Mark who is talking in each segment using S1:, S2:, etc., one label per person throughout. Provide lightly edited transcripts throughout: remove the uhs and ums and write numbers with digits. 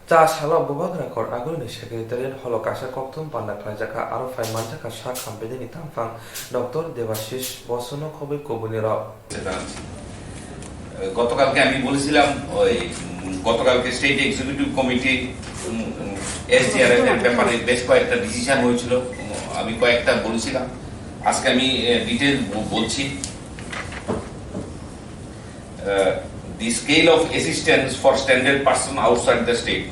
S1: Caasaha bubagrakor agulni sekretariat holo kasa koktum panda klajaka arofai manjaka shakham bedeni tamfang Dr. Devashish Bosono Kobe Kobunira
S2: গতকালকে আমি বলেছিলাম ওই গতকালকে state executive committee SDRF এর ব্যাপারে বেশ কয়েকটা ডিসিশন হয়েছিল, আমি কয়েকটা বলেছিলাম, আজকে আমি ডিটেইল বলছি। The scale of assistance for stranded person outside the state,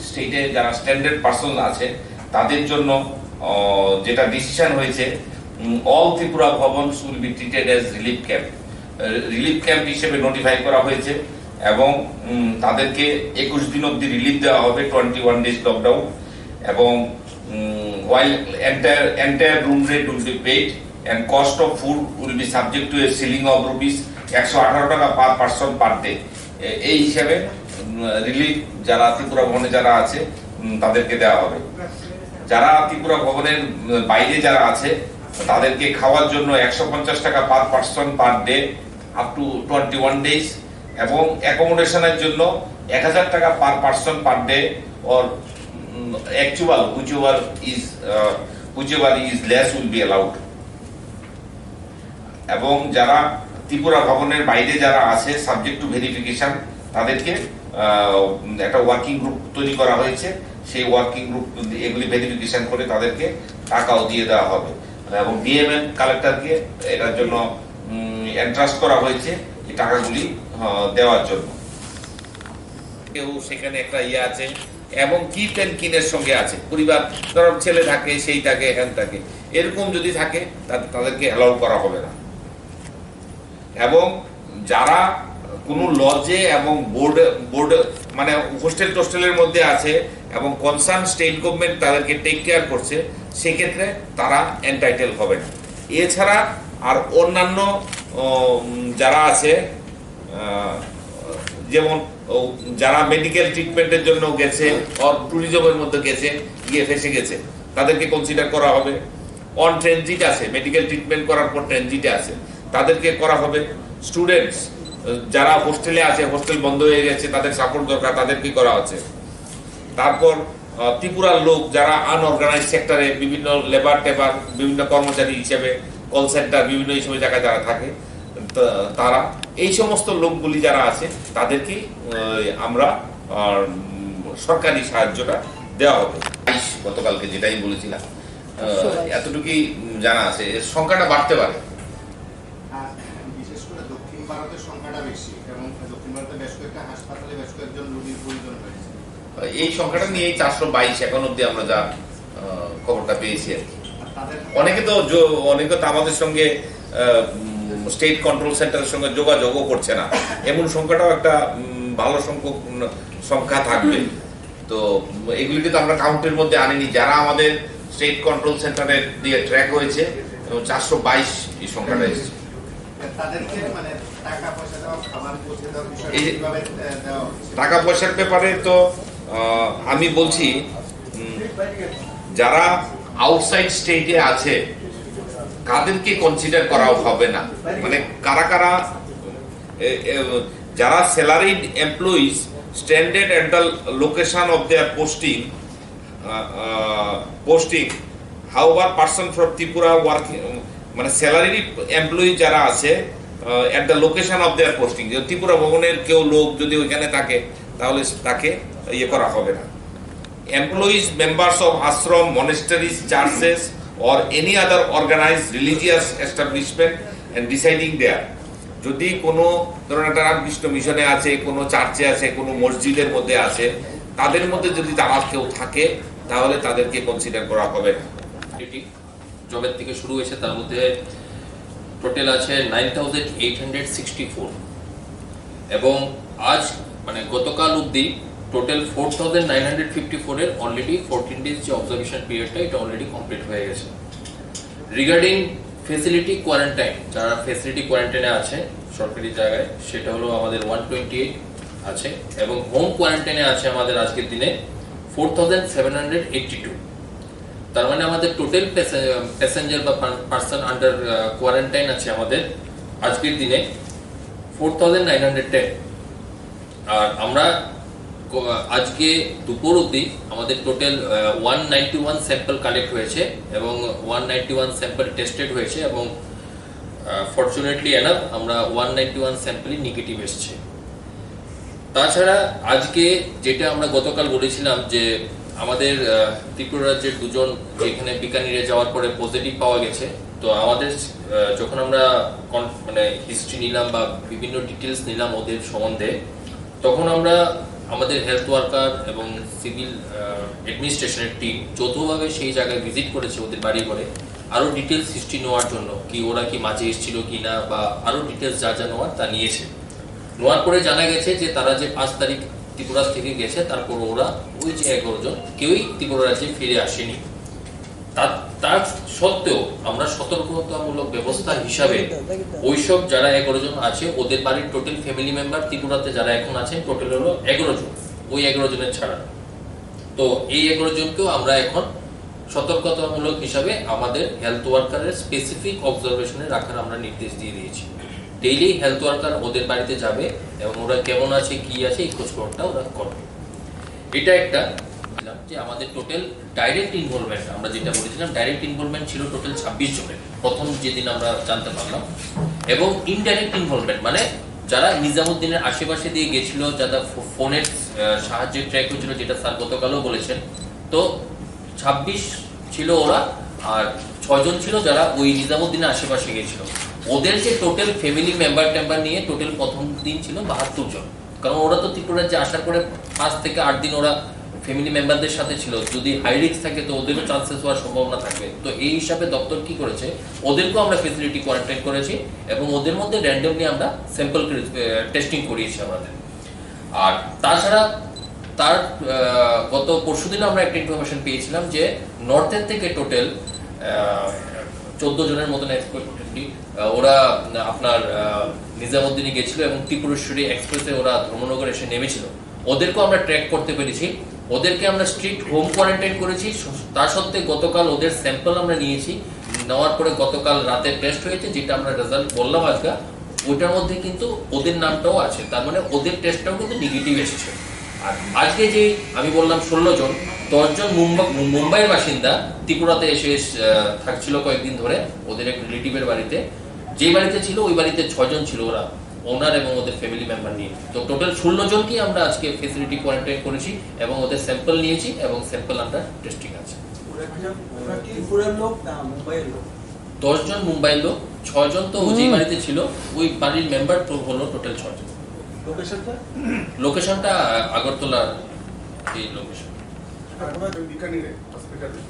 S2: স্টেটে যারা স্ট্যান্ডার্ড পার্সন আছে তাদের জন্য যেটা ডিসিশন হয়েছে, all Tripura bhavans will be treated as relief camp হিসেবে নোটিফাই করা হয়েছে এবং তাদেরকে 21 দিন অবধি রিলিফ দেওয়া হবে, 21 ডেজ লকডাউন, এবং while entire room rate will be paid and cost of food will be subject to a ceiling of rupees 118 টাকা পার পারসন পার ডে। এই হিসাবে রিলিফ যারা ত্রিপুরা ভবনে যারা আছে তাদেরকে দেওয়া হবে। যারা ত্রিপুরা ভবনের বাইরে যারা আছে তাদেরকে খাওয়ার জন্য 150 টাকা per person per day up to 21 days, এবং অ্যাকোমোডেশনের জন্য 1000 টাকা per person per day or actual whichever is less will be allowed। এবং যারা ত্রিপুরা ভবনের বাইরে যারা আছে সাবজেক্ট টু ভেরিফিকেশন, তাদেরকে একটা ওয়ার্কিং গ্রুপ তৈরি করা হয়েছে, সেই ওয়ার্কিং গ্রুপ এগুলি ভেরিফিকেশন করে তাদেরকে টাকাও দিয়ে দেওয়া হবে, এবং ডিএমএন কালেক্টরকে এটার জন্য এন্ট্রাস্ট করা হয়েছে এই টাকাগুলি দেওয়ার জন্য। কেউ সেখানে একটা ইয়ে আছে এবং কিট এন্ড কিনের সঙ্গে আছে, পরিবার ধরো ছেলে থাকে, সেই থাকে, এখান থাকে, এরকম যদি থাকে তাদেরকে অ্যালাউ করা হবে না। এবং যারা কোনো লজে এবং বোর্ড মানে হোস্টেল টোস্টেলের মধ্যে আছে এবং কনসার্ন স্টেট গভর্নমেন্ট তাদেরকে টেক কেয়ার করছে, সেক্ষেত্রে তারা এন্টাইটেল হবে না। এছাড়া আর অন্যান্য যারা আছে, যেমন যারা মেডিকেল ট্রিটমেন্টের জন্য গেছে আর ট্যুরিজমের মধ্যে গেছে, গিয়ে ফেসে গেছে, তাদেরকে কনসিডার করা হবে। অন ট্রানজিট আছে, মেডিকেল ট্রিটমেন্ট করার পর ট্রানজিটে আছে, তাদেরকে করা হবে। স্টুডেন্টস যারা হোস্টেলে আছে, হোস্টেল বন্ধ হয়ে গেছে, তাদের সাপোর্ট দরকার, তাদেরকে করা আছে। তারপর ত্রিপুরার লোক যারা আনঅর্গানাইজ সেক্টরে বিভিন্ন লেবার টেবার বিভিন্ন কর্মচারী হিসেবে কল সেন্টার বিভিন্ন হিসেবে জায়গায় যারা থাকে, তারা এই সমস্ত লোকগুলি যারা আছে তাদেরকে আমরা সরকারি সাহায্যটা দেওয়া হবে। গতকালকে যেটাই বলেছিলাম এতটুকুই জানা আছে, এর সংখ্যাটা বাড়তে পারে।
S3: বিশেষ করে দক্ষিণ ভারতের সংখ্যাটা বেশি এবং দক্ষিণ ভারতে বেশ কয়েকটা হাসপাতালে বেশ কয়েকজন রোগীর প্রয়োজন হয়েছে।
S2: এই সংখ্যাটা নিয়ে 422 এখন অব্দি আমরা যা খবরটা পেয়েছি আর কি। অনেকে তো আমাদের সঙ্গে স্টেট কন্ট্রোল সেন্টারের সঙ্গে যোগাযোগও করছে না, এমন সংখ্যাটাও একটা ভালো সংখ্যা থাকবে। তো এগুলিকে তো আমরা কাউন্টের মধ্যে আনিনি, যারা আমাদের স্টেট কন্ট্রোল সেন্টারের দিয়ে ট্র্যাক হয়েছে 422 এই সংখ্যাটা এসেছে। টাকা পয়সার ব্যাপারে তো আমি বলছি, যারা আউটসাইড স্টেটে আছে কাদেরকে কনসিডার করা হবে না, মানে কারা যারা salaried employees standard at the location of their posting however person from Tripura working, মানে স্যালারিড এমপ্লয়ি যারা আছে at the location of their posting, Tripura ভবনের কেউ লোক যদি ওইখানে থাকে তাহলে তাকে ইয়ে করা হবে না। Employees members of ashram, monasteries, churches or any other organized religious establishment and residing there, যদি কোনো ধরুন একটা রামকৃষ্ণ মিশনে আছে, কোনো চার্চে আছে, কোনো মসজিদের মধ্যে আছে, তাদের মধ্যে যদি তারা কেউ থাকে তাহলে তাদেরকে কনসিডার করা হবে না।
S4: জবের থেকে শুরু হয়েছে, তার মধ্যে টোটাল আছে 9864 এবং আজ মানে গতকাল অবধি টোটাল 4954 এর অলরেডি 14 ডেজ যে অবজারভেশন পিরিয়ডটা এটা অলরেডি কমপ্লিট হয়ে গেছে। রিগার্ডিং ফেসিলিটি কোয়ারেন্টাইন, যারা ফেসিলিটি কোয়ারেন্টাইনে আছে সরকারি জায়গায়, সেটা হলো আমাদের 128 আছে, এবং হোম কোয়ারেন্টাইনে আছে আমাদের আজকের দিনে 4782। তার মানে আমাদের টোটাল প্যাসেঞ্জার বা পার্সন আন্ডার কোয়ারেন্টাইন আছে আমাদের আজকের দিনে 4910। আর আমরা আজকে দুপুর অবধি আমাদের টোটাল 191 স্যাম্পল কালেক্ট হয়েছে এবং 191 স্যাম্পল টেস্টেড হয়েছে এবং ফরচুনেটলি এনাফ আমরা 191 স্যাম্পলই নেগেটিভ এসেছে। তাছাড়া আজকে যেটা আমরা গতকাল বলেছিলাম যে আমাদের ত্রিপুরা রাজ্যের দুজন যেখানে বিকানিরে যাওয়ার পরে পজিটিভ পাওয়া গেছে, তো আমাদের যখন আমরা মানে হিস্ট্রি নিলাম বা বিভিন্ন ডিটেলস নিলাম ওদের সম্বন্ধে, তখন আমরা আমাদের হেলথ ওয়ার্কার এবং সিভিল অ্যাডমিনিস্ট্রেশনের টিম যৌথভাবে সেই জায়গায় ভিজিট করেছে ওদের বাড়ি ঘরে আরো ডিটেলস হিস্ট্রি নেওয়ার জন্য, কি ওরা কি মাঝে এসেছিল কি না বা আরো ডিটেলস যা যা নেওয়ার তা নিয়েছে। নেওয়ার পরে জানা গেছে যে তারা যে 5 তারিখ ত্রিপুরা থেকে গেছে, তারপর ওরা ওই যে 11 জন কেউই ত্রিপুরা রাজ্যে ফিরে আসেনি। তার সত্ত্বেও আমরা সতর্কতামূলক ব্যবস্থা হিসাবে ওইসব যারা 11 জন আছে ওদের বাড়ির টোটাল ফ্যামিলি মেম্বার ত্রিপুরাতে যারা এখন আছেন টোটাল হলো 11 জন, ওই 11 জনের ছাড়া। তো এই 11 জনকেও আমরা এখন সতর্কতামূলক হিসাবে আমাদের হেলথ ওয়ার্কারের স্পেসিফিক অবজারভেশনে রাখার আমরা নির্দেশ দিয়ে দিয়েছি। ডেইলি হেলথ ওয়ার্কার ওদের বাড়িতে যাবে এবং ওরা কেমন আছে কি আছে এই খোঁজখবরটা ওরা করবে। এটা একটা যে আমাদের টোটাল ডাইরেক্ট ইনভলভমেন্ট, আমরা যেটা বলেছিলাম ডাইরেক্ট ইনভলভমেন্ট ছিল টোটাল 26 জনের প্রথম যেদিন আমরা জানতে পারলাম, এবং ইনডাইরেক্ট ইনভলভমেন্ট মানে যারা নিজামুদ্দিনের আশেপাশে দিয়ে গেছিল, যারা ফোনের সাহায্যে ট্র্যাক হয়েছিল, যেটা স্যার গতকালও বলেছেন। তো 26 ছিল ওরা, আর 6 জন ছিল যারা ওই নিজামুদ্দিনের আশেপাশে গেছিল। ওদের যে টোটাল ফ্যামিলি মেম্বার নিয়ে টোটাল প্রথম দিন ছিল 72 জন, কারণ ওরা তো ত্রিপুরা রাজ্যে আসার পরে 5 থেকে 8 দিন ওরা ফ্যামিলি মেম্বারদের সাথে ছিল। যদি হাই রিস্ক থাকে তো ওদেরও চান্সেস হওয়ার সম্ভাবনা থাকবে। তো এই হিসাবে দপ্তর কি করেছে, ওদেরকেও আমরা ফেসিলিটি কোয়ারেন্টাইন করেছি এবং ওদের মধ্যে র্যান্ডমলি আমরা স্যাম্পল টেস্টিং করিয়েছি আমাদের। আর তাছাড়া তার গত পরশুদিন আমরা একটা ইনফরমেশন পেয়েছিলাম যে নর্থের থেকে টোটাল 14 জনের মতন ওরা আপনার নিজামুদ্দিনে গেছিল এবং ত্রিপুরেশ্বরী এক্সপ্রেসে ওরা ধর্মনগর এসে নেমেছিল। ওদেরকেও আমরা ট্র্যাক করতে পেরেছি, ওদেরকে আমরা স্ট্রিক্ট হোম কোয়ারেন্টাইন করেছি। তার সত্ত্বে গতকাল ওদের স্যাম্পল আমরা নিয়েছি, নেওয়ার পরে গতকাল রাতে টেস্ট হয়েছে, যেটা আমরা রেজাল্ট বললাম আজকে, ওইটার মধ্যে কিন্তু ওদের নামটাও আছে, তার মানে ওদের টেস্টটাও কিন্তু নেগেটিভ এসেছে। আর আজকে যে আমি বললাম 16 জন, 10 জন মুম্বাইয়ের বাসিন্দা ত্রিপুরাতে এসে থাকছিল কয়েকদিন ধরে ওদের এক রিলেটিভের বাড়িতে। যে বাড়িতে ছিল ওই বাড়িতে 6 জন ছিল, ওরা ওনার এবং ওদের ফ্যামিলি মেম্বার নিয়ে। তো টোটাল 16 জনকে আমরা আজকে ফেসিলিটি কোয়ারেন্টাইন করেছি এবং ওদের স্যাম্পল নিয়েছি এবং স্যাম্পল আন্ডার টেস্টিং আছে। 10 জন মুম্বাইয়ের লোক, 6 জন তো যে বাড়িতে ছিল ওই বাড়ির মেম্বার তো হলো টোটাল 6 জন। লোকেশনটা আগরতলা এই লোকেশন।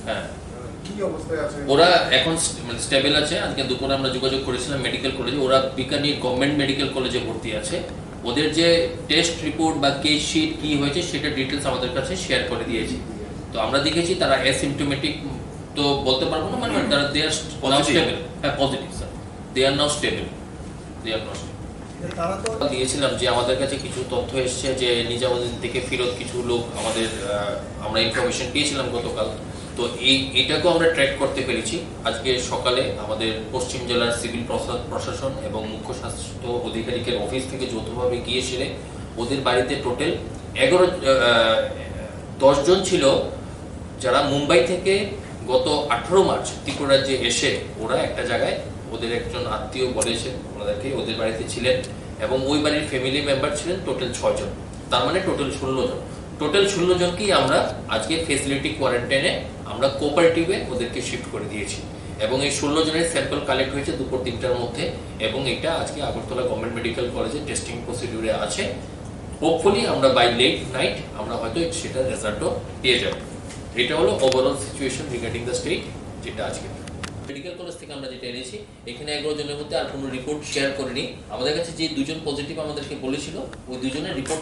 S4: হ্যাঁ, ওরা এখন স্টেবল আছে। আজকে দুপুরে আমরা যোগাযোগ করেছিলাম মেডিকেল কলেজে, ওরা বিকানির গভর্নমেন্ট মেডিকেল কলেজে ভর্তি আছে। ওদের যে টেস্ট রিপোর্ট বা কেস শিট কি হয়েছে সেটা ডিটেলস আমাদের কাছে শেয়ার করে দিয়েছি। তো আমরা দেখেছি তারা অ্যাসিম্পটোমেটিক তো বলতে পারবো না, মানে তারা দে আর নাও স্টেবল। হ্যাঁ, পজিটিভ স্যার, দে আর নাও স্টেবল, দে আর নাও স্টেবল। দিয়েছিলাম যে আমাদের কাছে কিছু তথ্য এসেছে যে নিজামুদ্দিন থেকে ফেরত কিছু লোক আমাদের আমরা ইনফরমেশন পেয়েছিলাম গতকাল। তো এটাকেও আমরা ট্র্যাক করতে পেরেছি। আজকে সকালে আমাদের পশ্চিম জেলার সিভিল প্রশাসন এবং মুখ্য স্বাস্থ্য অধিকারিকের অফিস থেকে যৌথভাবে গিয়ে সেরে ওদের বাড়িতে টোটাল 10 জন ছিল যারা মুম্বাই থেকে গত 18 মার্চ ত্রিপুরা রাজ্যে এসে ওরা একটা জায়গায় ওদের একজন আত্মীয় বলেছেন ওনাদেরকে ওদের বাড়িতে ছিলেন এবং ওই বাড়ির ফ্যামিলি মেম্বার ছিলেন টোটাল 6 জন, তার মানে টোটাল 16 জন। টোটাল 16 জনকেই আমরা আজকে ফেসিলিটি কোয়ারেন্টাইনে আমরা কোঅপারেটিভে ওদেরকে শিফট করে দিয়েছি এবং এই 16 জনের স্যাম্পল কালেক্ট হয়েছে দুপুর 3টার মধ্যে এবং এটা আজকে আগরতলা গভর্নমেন্ট মেডিকেল কলেজে টেস্টিং প্রসিডিউরে আছে। হোপফুলি আমরা বাই লেট নাইট আমরা হয়তো সেটার রেজাল্টও পেয়ে যাব। এটা হলো overall situation regarding the state, যেটা আজকে মেডিকেল কলেজ থেকে আমরা যেটা এনেছি। এখানে 11 জনের মধ্যে আর কোনো রিপোর্ট শেয়ার করিনি। আমাদের কাছে যে 2 জন পজিটিভ আমাদেরকে বলেছিল ওই 2 জনের রিপোর্ট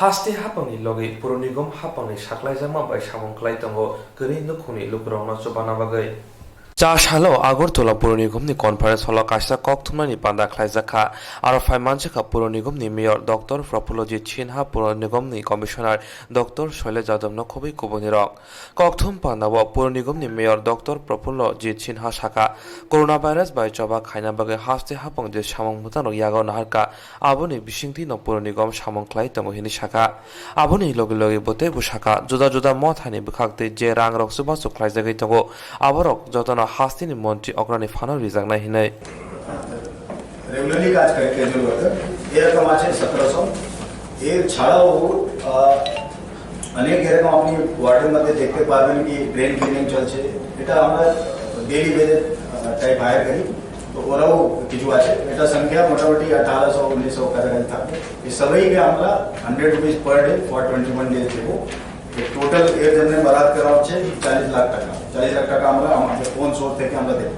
S1: হাস্তে হাপাংনি লগে পুর নিগম হাপাংনি সাকলাই জামা বাই সামংক্লাই তঙ্গ গরি নুখুনি লুকুরাव नाचो बाना बागै Halo Agortola Puronigumni Conference Holo Kasa Koktumani Panda Klaizaka Arafai Manchaka Puronigumni Mayor Dr. Propology Chinha Puronigumni Commissioner Dr. Shole Jadam Nokobi Kubunirok Koktum Panda Puronigumni Mayor Dr. Propology Chinha Shaka Coronavirus by Java Kainabage Haste Hapong de Shamong Mutano Yago Naharka Aboni Bishingti no Puronigom Shamong Klaitango Hini Shaka Aboni Logi Bote Bushaka Juda Juda Mothani Bukakte J Rang Rok Subasu Klaizagaitago Aborok Jotana হাস্তিনি মন্ত্রী অগ্রণী Fanon রিজাক নাই হিনাই
S5: regularly কাজ করে casual worker এরকম আছে 1700 এর ছাড়াও অনেক এরকম আপনি ওয়ার্ডের মধ্যে দেখতে পাবেন কি ড্রেন ক্লিনিং চলছে এটা আমরা ডেইলি বেজে টাইপ হায়ার করি তো ওরাও কিছু আছে এটা সংখ্যা মোটামুটি 1800 1900 কাছাকাছি থাকবে এই সবাইকে আমরা 100 rupees per day for 21 days দেবো টোটাল এর জন্য বরাদ করা হচ্ছে 40 লাখ টাকা 40 লাখ টাকা আমরা আমাদের কোন সোর্স থেকে আমরা দেব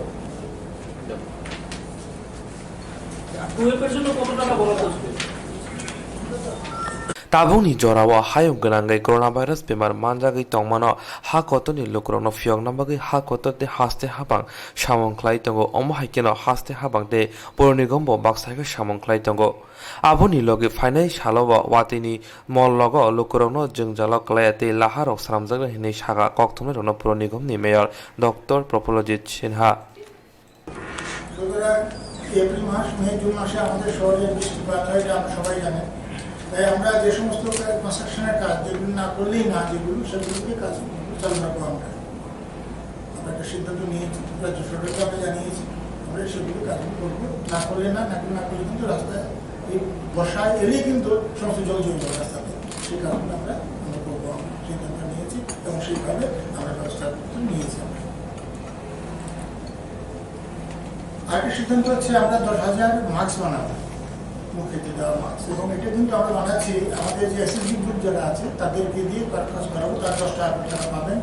S1: Tabuni Jorawa Hayum Ganangai Coronavirus Pimar Manjagi Tongmano Hakotoni Lukrono Fiong Nambagi Hakoto de Haste Habang Shamon Klaitongo Omahikino Haste Habang de Puronigombo Baksaka Shamon Klaitongo Aboni Logi Finai Shalowa Watini Mol Logo Lukrono Jungjalo Klayate Laharok Samzaga Hini Shaga Koktomerono Puronigomni Mayor Dr. Propology Chinha
S6: April মাস May June মাসে আমাদের শহরে বৃষ্টিপাত হয় এটা আমরা সবাই জানি তাই আমরা যে সমস্ত কনস্ট্রাকশনের কাজ যেগুলো না করলেই না যেগুলো সেগুলোকে কাজ চালু রাখবো আমরা একটা সিদ্ধান্ত নিয়েছি রাজ্য সরকারকে আমরা জানিয়েছি আমরা সেগুলো কাজগুলো করবো না করলে না করলে কিন্তু রাস্তায় এই বর্ষায় এলেই কিন্তু সমস্ত জল জমে যাবে রাস্তাতে সেই কারণে আমরা করবো সিদ্ধান্ত নিয়েছি এবং সেইভাবে আমরা ব্যবস্থা নিয়েছি আমরা আরেকটা সিদ্ধান্ত হচ্ছে আমরা 10,000 মাস্ক বানাবো মুখে দেওয়া মাস্ক এবং এটা কিন্তু আমরা বানাচ্ছি আমাদের যে এসএসজি গ্রুপ যারা আছে তাদেরকে দিয়ে কাজ করাবো তার 10 টাকা পাবেন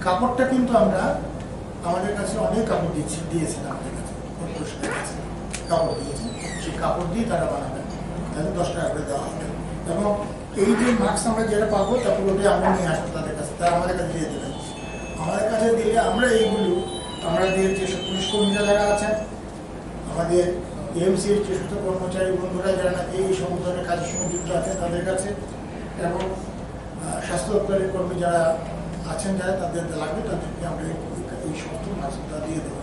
S6: কাপড়টা কিন্তু আমরা আমাদের কাছে অনেক কাপড় দিয়েছেন আমাদের কাছে কাপড় দিয়েছেন সেই কাপড় দিয়ে তারা বানাবেন তাহলে 10 টাকা করে দেওয়া হবে এবং এই যে মাস্ক আমরা যেটা পাবো তারপর ওটা আমরা নিয়ে আসবো তাদের কাছে তারা আমাদের কাছে দিয়ে দেবেন আমাদের কাছে দিলে আমরা এইগুলো আমাদের যে পুলিশ কর্মীরা যারা আছেন আমাদের এমসির যে সমস্ত কর্মচারী বন্ধুরা যারা নাকি এই সমস্ত ধরনের কাজের সঙ্গে যুক্ত আছেন তাদের কাছে এবং স্বাস্থ্য দপ্তরের কর্মী যারা আছেন যারা তাদের লাগবে তাদেরকে আমরা এই সমস্ত মাস্কটা দিয়ে দেবো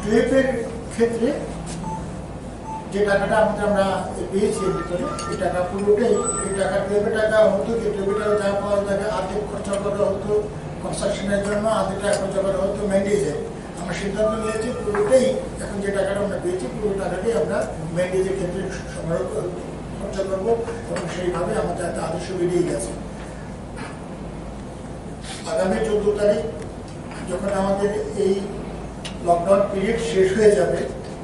S6: ট্রেপের ক্ষেত্রে যে টাকাটা আমরা পেয়েছি এর ভিতরে এই টাকা পুরোটাই এই টাকা ট্রেপের টাকা হতো যে ট্রেপের টাকা যা পাওয়া যাবে আর্থিক খরচা করা হতো কনস্ট্রাকশনের জন্য আর্থিক টাকা খরচা করা হতো ম্যান্ডেজে আমরা সিদ্ধান্ত নিয়েছি পুরোটাই এখন যে টাকাটা আমরা পেয়েছি পুরো টাকাটাই আমরা ম্যান্ডেজের ক্ষেত্রে সংগ্রহ খরচা করবো এবং সেইভাবে আমাদের একটা আদর্শ বেরিয়ে গেছে আগামী 14 তারিখ যখন আমাদের এই লকডাউন পিরিয়ড শেষ হয়ে যাবে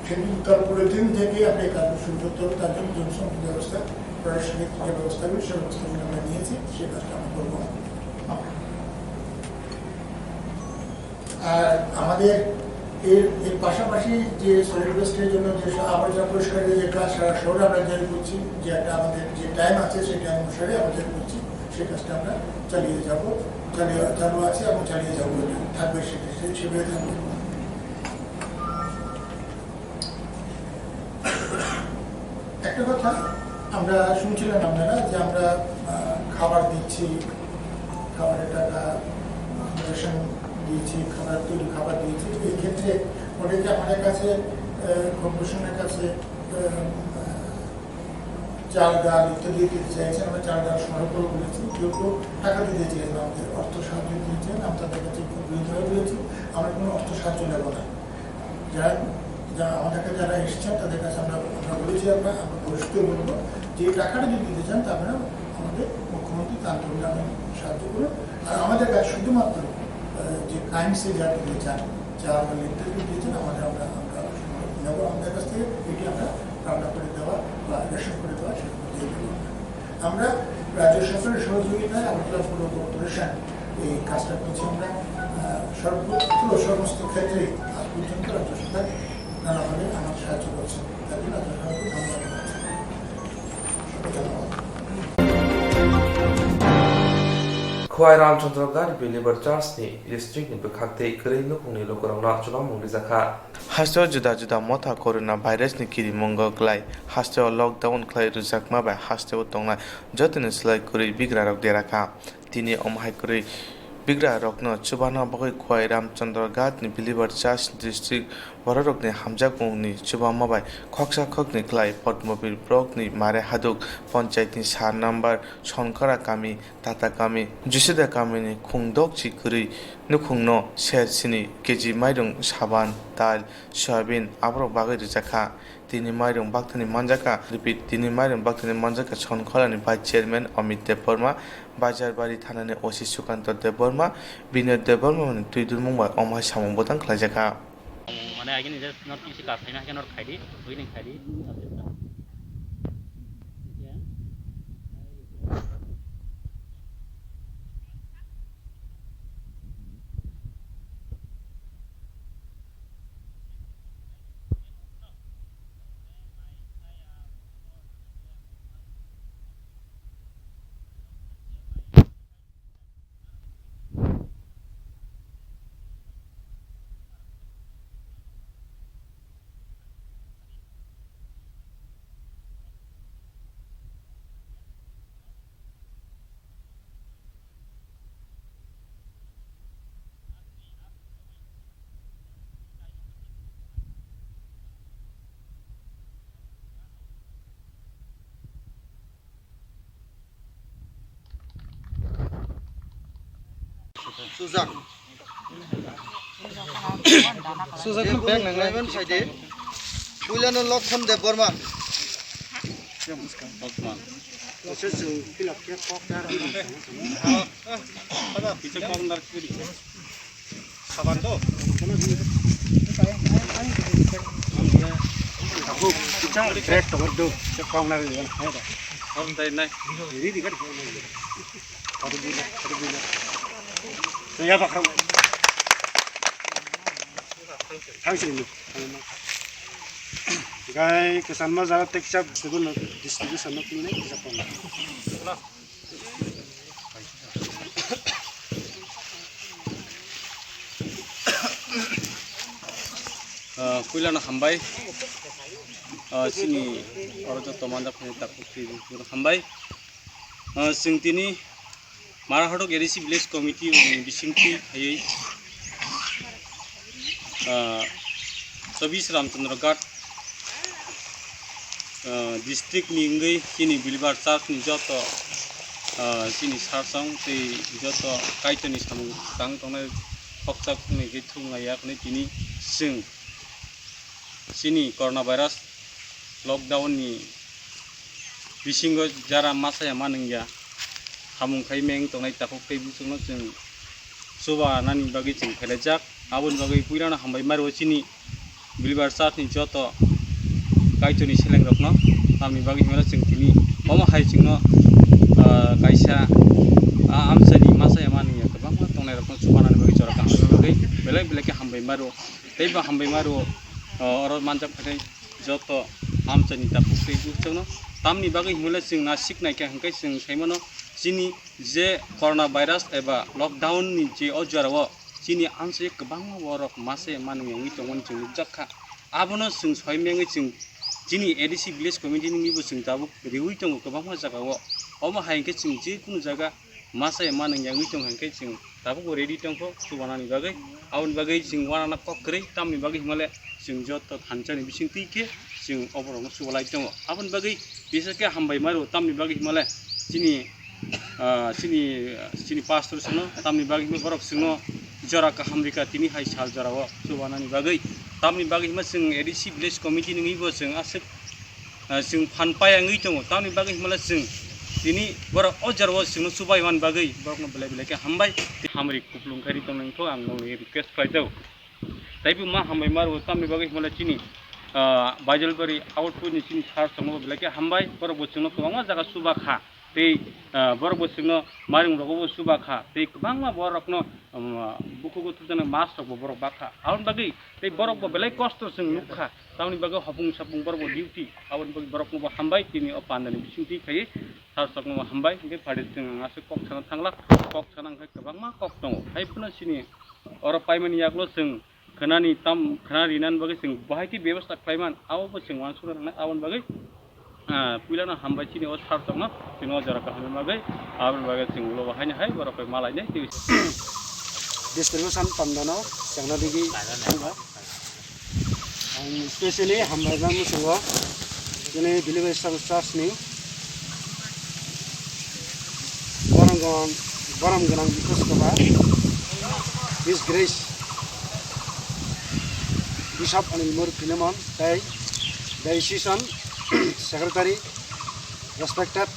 S6: সেদিন তার পরের দিন থেকে আমরা এই কাজ শুরু করতে হবে তার জন্য জনসংখ্যা ব্যবস্থা প্রশাসনিক যে ব্যবস্থাগুলো সেই ব্যবস্থাগুলো আমরা নিয়েছি সেই কাজটা আমরা করবো আর আমাদের এর পাশাপাশি যে সলিড ওয়েস্টের জন্য যে আবর্জনা পরিষ্কারের যে কাজ সারা শহরে আমরা জারি করছি যে একটা আমাদের যে টাইম আছে সেই টাইম অনুসারে আমরা জারি করছি সেই কাজটা আমরা চালিয়ে যাবো চালু আছে এবং চালিয়ে যাবো থাকবে সেভাবে থাকবে একটা কথা আমরা শুনছিলেন আপনারা যে আমরা খাবার দিচ্ছি খাবারের টাকা রেশন দিয়েছি খাবার দিয়েছি এই ক্ষেত্রে অনেকে আমাদের কাছে কর্পোরেশনের কাছে চাল ডাল ইত্যাদি দিতে চাইছেন আমরা চাল ডাল সরবরাহ করে বলেছি কেউ কেউ টাকা দিতে চেয়েছেন আমাদের অর্থ সাহায্য দিয়েছেন আমরা তাদের কাছে খুব বিরোধী বলেছি আমরা কোনো অর্থ সাহায্য নেব না যারা আমাদের কাছে যারা এসেছেন তাদের কাছে আমরা বলেছি আমরা পরিষ্কার বলবো যে টাকাটা যদি দিতে চান তা আপনারা আমাদের মুখ্যমন্ত্রী তান্ত্রিক নামে সাহায্য করুন আর আমাদের কাছে শুধুমাত্র যে কাইন্ডসে যা দিতে চান চাল বা ইত্যাদি দিয়েছেন আমরা নেবো আমাদের কাছ থেকে এটি আমরা রান্না করে দেওয়া বা রেশন করে দেওয়া সেগুলো দিয়ে দেবো আমরা রাজ্য সরকারের সহযোগিতায় আমরা পুরো কর্পোরেশন এই কাজটা করছি আমরা সমস্ত ক্ষেত্রে আজ পর্যন্ত রাজ্য সরকার নানাভাবে আমাদের সাহায্য করছে তার জন্য রাজ্য সরকারকে ধন্যবাদ জানাচ্ছি ধন্যবাদ
S1: Khwai Ramchandra Ghat Believer Church ni district ni bekhakte kering nukungni lokorangna chunamung rijaka. Hasto juda juda motha corona virus ni kiri mongo klai hasto lockdown klai rujakma ba hasto tongnai jotini slai kuri bigra rok deraka tini omhai kuri bigra rokno chubana bagoi Khwai Ramchandra Ghat ni Believer Church district borok ni hamjakmung ni chubama bai khoksa khokni klai Potmobile Block ni mare haduk panchayat ni 4 number Sonkara kami tata kami jusida kami ni khungdok chi kuri nukhungno ser sini keji mairung saban dal soyabin abrok bagai rijaka tini mairung baktani manjaka repeat tini mairung baktani manjaka Sonkara ni vice chairman Amit Deborma Bajar Bari Thanani OC Sukanto Deborma Binod Deborma ni tuidur mungbai omhai samung botang khlajaka
S7: মানে আগে নিজে not কিছু কাজ হয় না কেন খাই দি ওই দিন খাই দি
S8: Suzak. Suzak nu bag nang nang side. Bulan lock from the Burma.
S9: Guy, kesan mazar tekcap sebelum distribusi anak ini bisa pun.
S7: kuilana hambai sini orang tomanda phane takukti hambai sing tini Marahadok Edisi Village Committee bisingti hayai 24 Ramchandra Ghat district ni ngai kini Believer Church ni joto sini sarsang te joto kaitani samung tang tonai phoksak ni githung aya kne tini sing sini coronavirus lockdown ni bisingo jara masa ya manengya hamung khaimeng tongnai takuk kai busungno जों suba nani bagi जों khelajak abun bagi puirana hambai maro chini Believer Church ni joto kaitoni seleng rokno tamni bagi mala जों tini mama hai chingno kaisa amsani masa yamani ya kabang tongnai rokno suba nani bagi chora kang bagi belai belai ke hambai maro teiba hambai maro oro manjak phai joto amsani takuk kai busungno tamni bagi mala जों nasik nai ke hangkai जों saimono Sini je coronavirus eba lockdown ni je ojarawo sini anse kebang warok mase manung yang itu ngon jeng jakha abono sing soimeng jeng sini edisi village community ni bu sing tabuk riwi tong kebang jagawo omo haingke sing je kun jaga mase manung yang itu hangke sing tabuk ready tong ko subana ni bagai awon bagai sing wana kokre tamni bagai himale sing joto thancani bising tike sing oborong subalai tong abon bagai bisa ke hambai maru tamni bagai himale sini sini pastor sino tamni bagi me borok sino jora ka hamrika tini hai sal jarawo subana ni bagai tamni bagi me sing edisi village committee ni bo sing asik sing phanpaya ngi tongo tamni bagi mala sing tini borok ojarwo sino subai wan bagai borok no belai belai ke hambai hamri kuplung kari tong nang to ang no request fai dau taibu ma hambai maru tamni bagi mala chini bajalbari output ni sini sar songo belai ke hambai borok bo sino kawang jaga suba kha tei borok bosingno maring rogo subakha tei bangma borokno bukugo tudana mas rogo borok bakha awon bagi tei borok bo belai kosto sing nukha tauni bago hapung sapung borok duty awon bagi borok mo hambai tini opandani bisingti khai सारसों हामबाय ओमफ्राय फारि जों आसो कक साना थांला कक साना ओमफ्राय गोबां मा कक दङ हायफोरनो सिनि अर पाइमानि यागल' जों खोनानि ताम खोना रिनान बागै जों बाहायथि बेबस्था खालाममान आवबो जों मानसुरा थांनाय आवन बागै पुइलानो हामबाय सिनि अ सारसों जों जरा खालामनो बागै आवन बागै जों ल' बाहायनो हाय बर'फोर मालायनो
S9: distribution pamdano jangna digi thangba ang especially hambaibang musungo jene delivery service ni boram ganang bikus kaba His Grace Bishop Anilmur Philemon Diocese Secretary Respected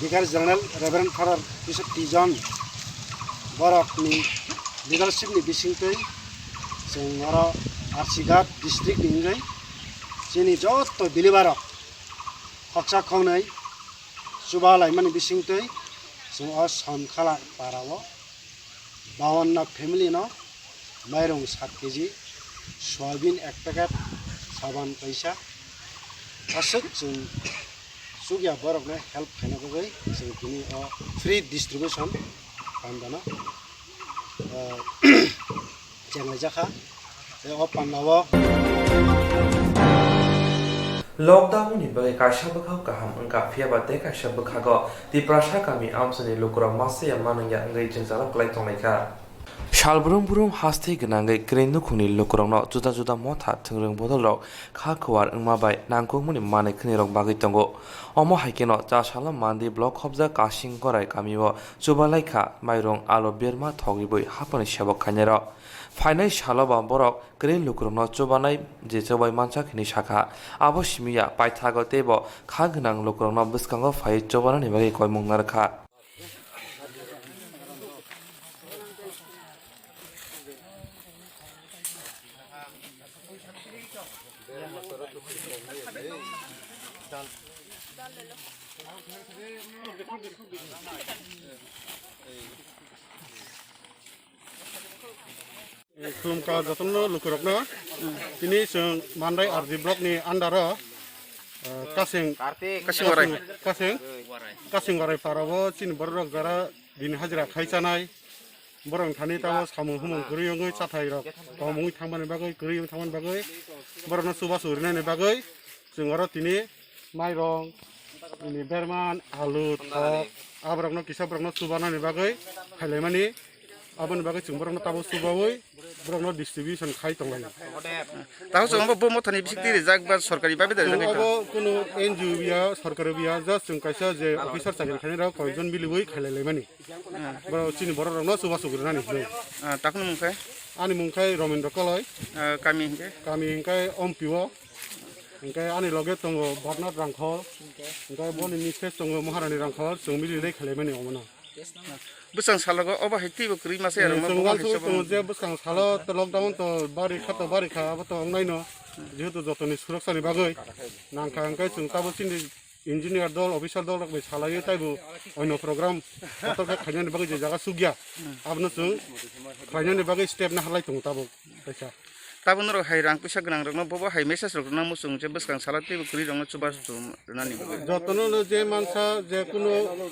S9: Vicar General Reverend Father Bishop T. John Barak ni leadership ni bisingtoi जों आरो आरसिघाट district निंगै जोंनि जत्त बिलिबार खक्सा खावनै सुबा लाइमानि बिसिंतै जों अ सनखाला पाराव 52 lakh family न माइरं 7 kg soybean 1 packet साबान पैसा गासै जों सुगिया बरफनो हेल्प खालामनो बागै जों दिनै अ फ्रि डिस्ट्रिब्यूशन खालामदों Jangan jaka, opan lawa.
S1: Lockdown ni bagai kaisa bakau kaham engka pia bate kaisa bakago di prasa kami amsani lokura masa yang mana yang ngai jengzala kelai tonglaika. Shalbrum hasti genangai krenu kuni lokurang no juda motha thengreng bodolok kha khwar engmabai nangkung muni mane khni rok bagai tongo omo haikeno cha sala mandi block khobja kasing korai kamiwo chubalaika mairong alo berma thogiboi hapani sebok khainero final शालबा बरक ग्रेन लुकुरनो चोबानाय जे चोबाय मानसा खिनि शाखा आबो सिमिया पाइथागो तेबो खागनां लुकुरनो बिस्कांगो phi चोबानानि बागै कय मुंगारखा
S9: Kulumka jatno lukurokno ini sing mandai RD block ni andara kasing warai parawo chin borok gara din hajra khaisanai borong thani tawo samung humung guriyong chathai rok tomung thangmani bagai guriyong thangman bagai borona suba surinani bagai sing aro tini mairong ini berman alu thok abrokno kisabrokno subanani bagai khailaimani abon bagai sing borokno tawo subawoi borokno distribution khai tonglai
S8: তাহলে जों बो मथानि बिसिकति रिजाक बा सरकारि बाबे दर
S9: अब कुनु NGO बिया सरकारि बिया जस्ट जों कायसा जे अफिसार चाकरि खानि राव कयजन बिलिबोय खायलायलायमानि बर चिनि बर रनो सुबा सुगुरनानि
S8: ताखुन मुंखाय
S9: आनि मुंखाय रमेन्द्र कलय
S8: कामि
S9: हिंखाय अम्पिव हिंखाय आनि लगे दङ भटनाथ रांखल हिंखाय बनि मिसेस दङ महारानी रांखल जों मिलिनाय खायलायमानि अमना
S8: बुसां सालगो अबा हायति बकरि मासे आरो मा
S9: जों जे बुसां साल त लकडाउन त बारि खा अब त अंनायनो जेहेतु जतनि सुरक्षानि बागै नांखा अंखाय जों ताबो सिनि इन्जिनियार दल अफिसार दल बे सालायो ताइबो अन्य प्रग्राम ततका खायनानि बागै जे जागा सुगिया आबनो जों खायनानि बागै स्टेप ना हालाय दं ताबो पैसा
S8: ताबनो र हाय रां पैसा गोनां रनो बबो हाय मेसेज रनो मुसुं जे बुसां सालाति बकरि रनो चुबा सुनानि
S9: जतनो जे मानसा जे कुनु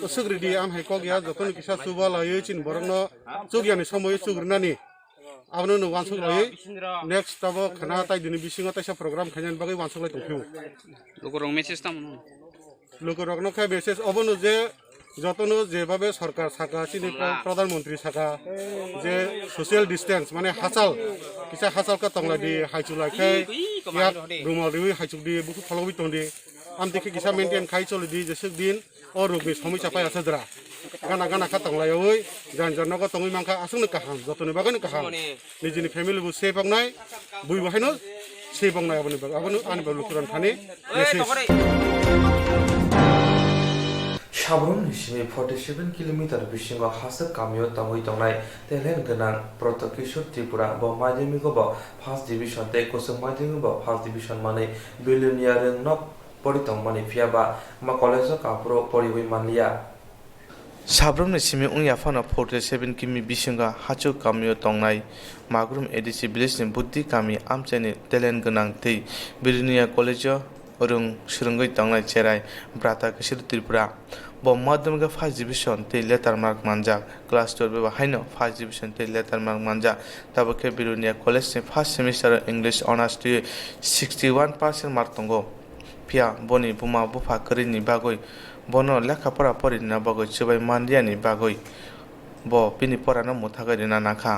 S9: सुग्रिदि आम हाय को गया जतनो किसा सुबा लायो चिन बरनो सुगियानि समय सुग्रनानि आबनो नो वानसुक लायो नेक्स्ट ताबो खाना ताइ दिनि बिसिङा ताइसा प्रग्राम खायनानि बागै वानसुक लाय दंखिउ
S7: लोगरं मेसेज ताम
S9: लोगरंनो खाय मेसेज अबनो जे जतनो जेभाबे सरकार साका चिनि प्रधानमन्त्री साका जे सोशल डिस्टेंस माने हासाल किसा हासाल का तंगला दि हाइचुलाखै या रुमाल दिवि हाइचुक दि बुखु फलबि तंदि आम देखि किसा मेंटेन खाइ चलि दि जेसे दिन और रोगनि समस्या पाया सदरा गाना खा तंगलायoi जानजन को तंगि मांखा आसुनो काहाम जतनो बागैनो काहाम निजिनि फेमिलि बु सेफ बांनाय बुइ बाहायनो सेफ बांनाय आबनो आनि बालुकुरान थानि message
S1: Shabrum Nishimi 47 kilometer Bishingo Hasa Kamyo Tangi Tongai, Telen Ganang, Protokishur Tripura, Bomadimigo, Past Division, Tekos Madimigo, Past Division Money, Billionaire Nok, Politong Money Fiaba, Macoleso Capro, Poliwi Mania.
S10: Shabrum Nishimi Unyafana 47 Kimi Bishinga, Hachu Kamyo Tongai, Magrum Edisi Bliss Buddhi Kami, Amcheni, Telen Ganang T, Billionaire College. Urung Shurungai Tongai Cherai, Brata Kishir Tripura, bo madhyamika first division tei letter mark manjak class 12 ba haino first division tei letter mark manjak tabo khe Birunia college ni first semester English honors tei 61% mark tongo pia boni buma bufa kwrwini bagui bono lekhapora porinna bagui chubai mandiani bagui bo bini porano muthagai rina nakha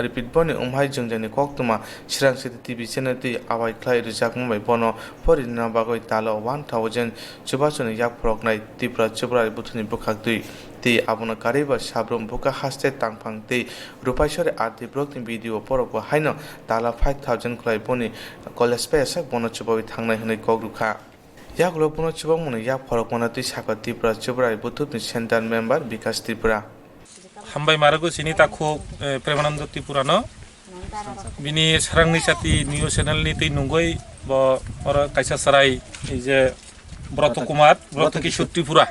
S10: repeat boni umhai jungjani koktuma Sirang City TV channel ti abai khlai rijak mumbai bono porinna bagoi talo 1000 chubachoni yak proknai tipra chubrai buthuni bukhak dui ti abona kariba sabrum buka haste tangphang ti rupaisore arti brokni video poroko haino tala 5000 khlai boni college pesa bono chubai thangnai hunai kokruka yaklo bono chubang muni yak phorokmana ti saka tipra chubrai buthuni center member Vikas Tripura
S11: हामबाय मारगो सिनि ताखो प्रेमानन्द त्रिपुरानो बिनि सारांनि साथि new चेनेलनि तै नंगै ब और कायसा सराय जे ब्रत कुमार ब्रत किशोर त्रिपुरा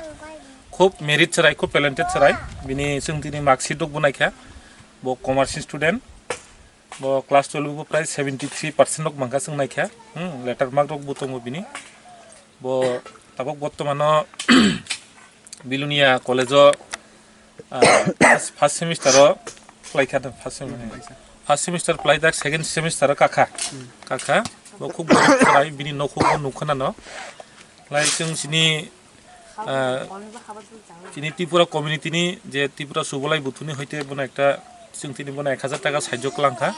S11: खूब मेरिट सराय खूब टैलेंटेड सराय बिनि जोंतिनि मार्कशीट दक बनायखा ब कमार्स स्टूडेंट ब क्लास 12 प्राय 73% दक मांगा जोंनायखा लेटार मार्क दक बुतंगो बिनि ब ताबक बर्तमान बिलुनिया कलेज फार्स्ट सेमिस्टार फरायखादों फार्स्ट सेमिस्टार फरायदा सेकेंड सेमिस्टार काका खूब फराय बिनि न'खौबो नुखोनानो लाइक जों सिनि त्रिपुरा कमिउनिटिनि जे त्रिपुरा सुबलाय बुथुनि हयते बनो एकटा जों तिनि बनो 1000 टाका साहाय्य खालामखा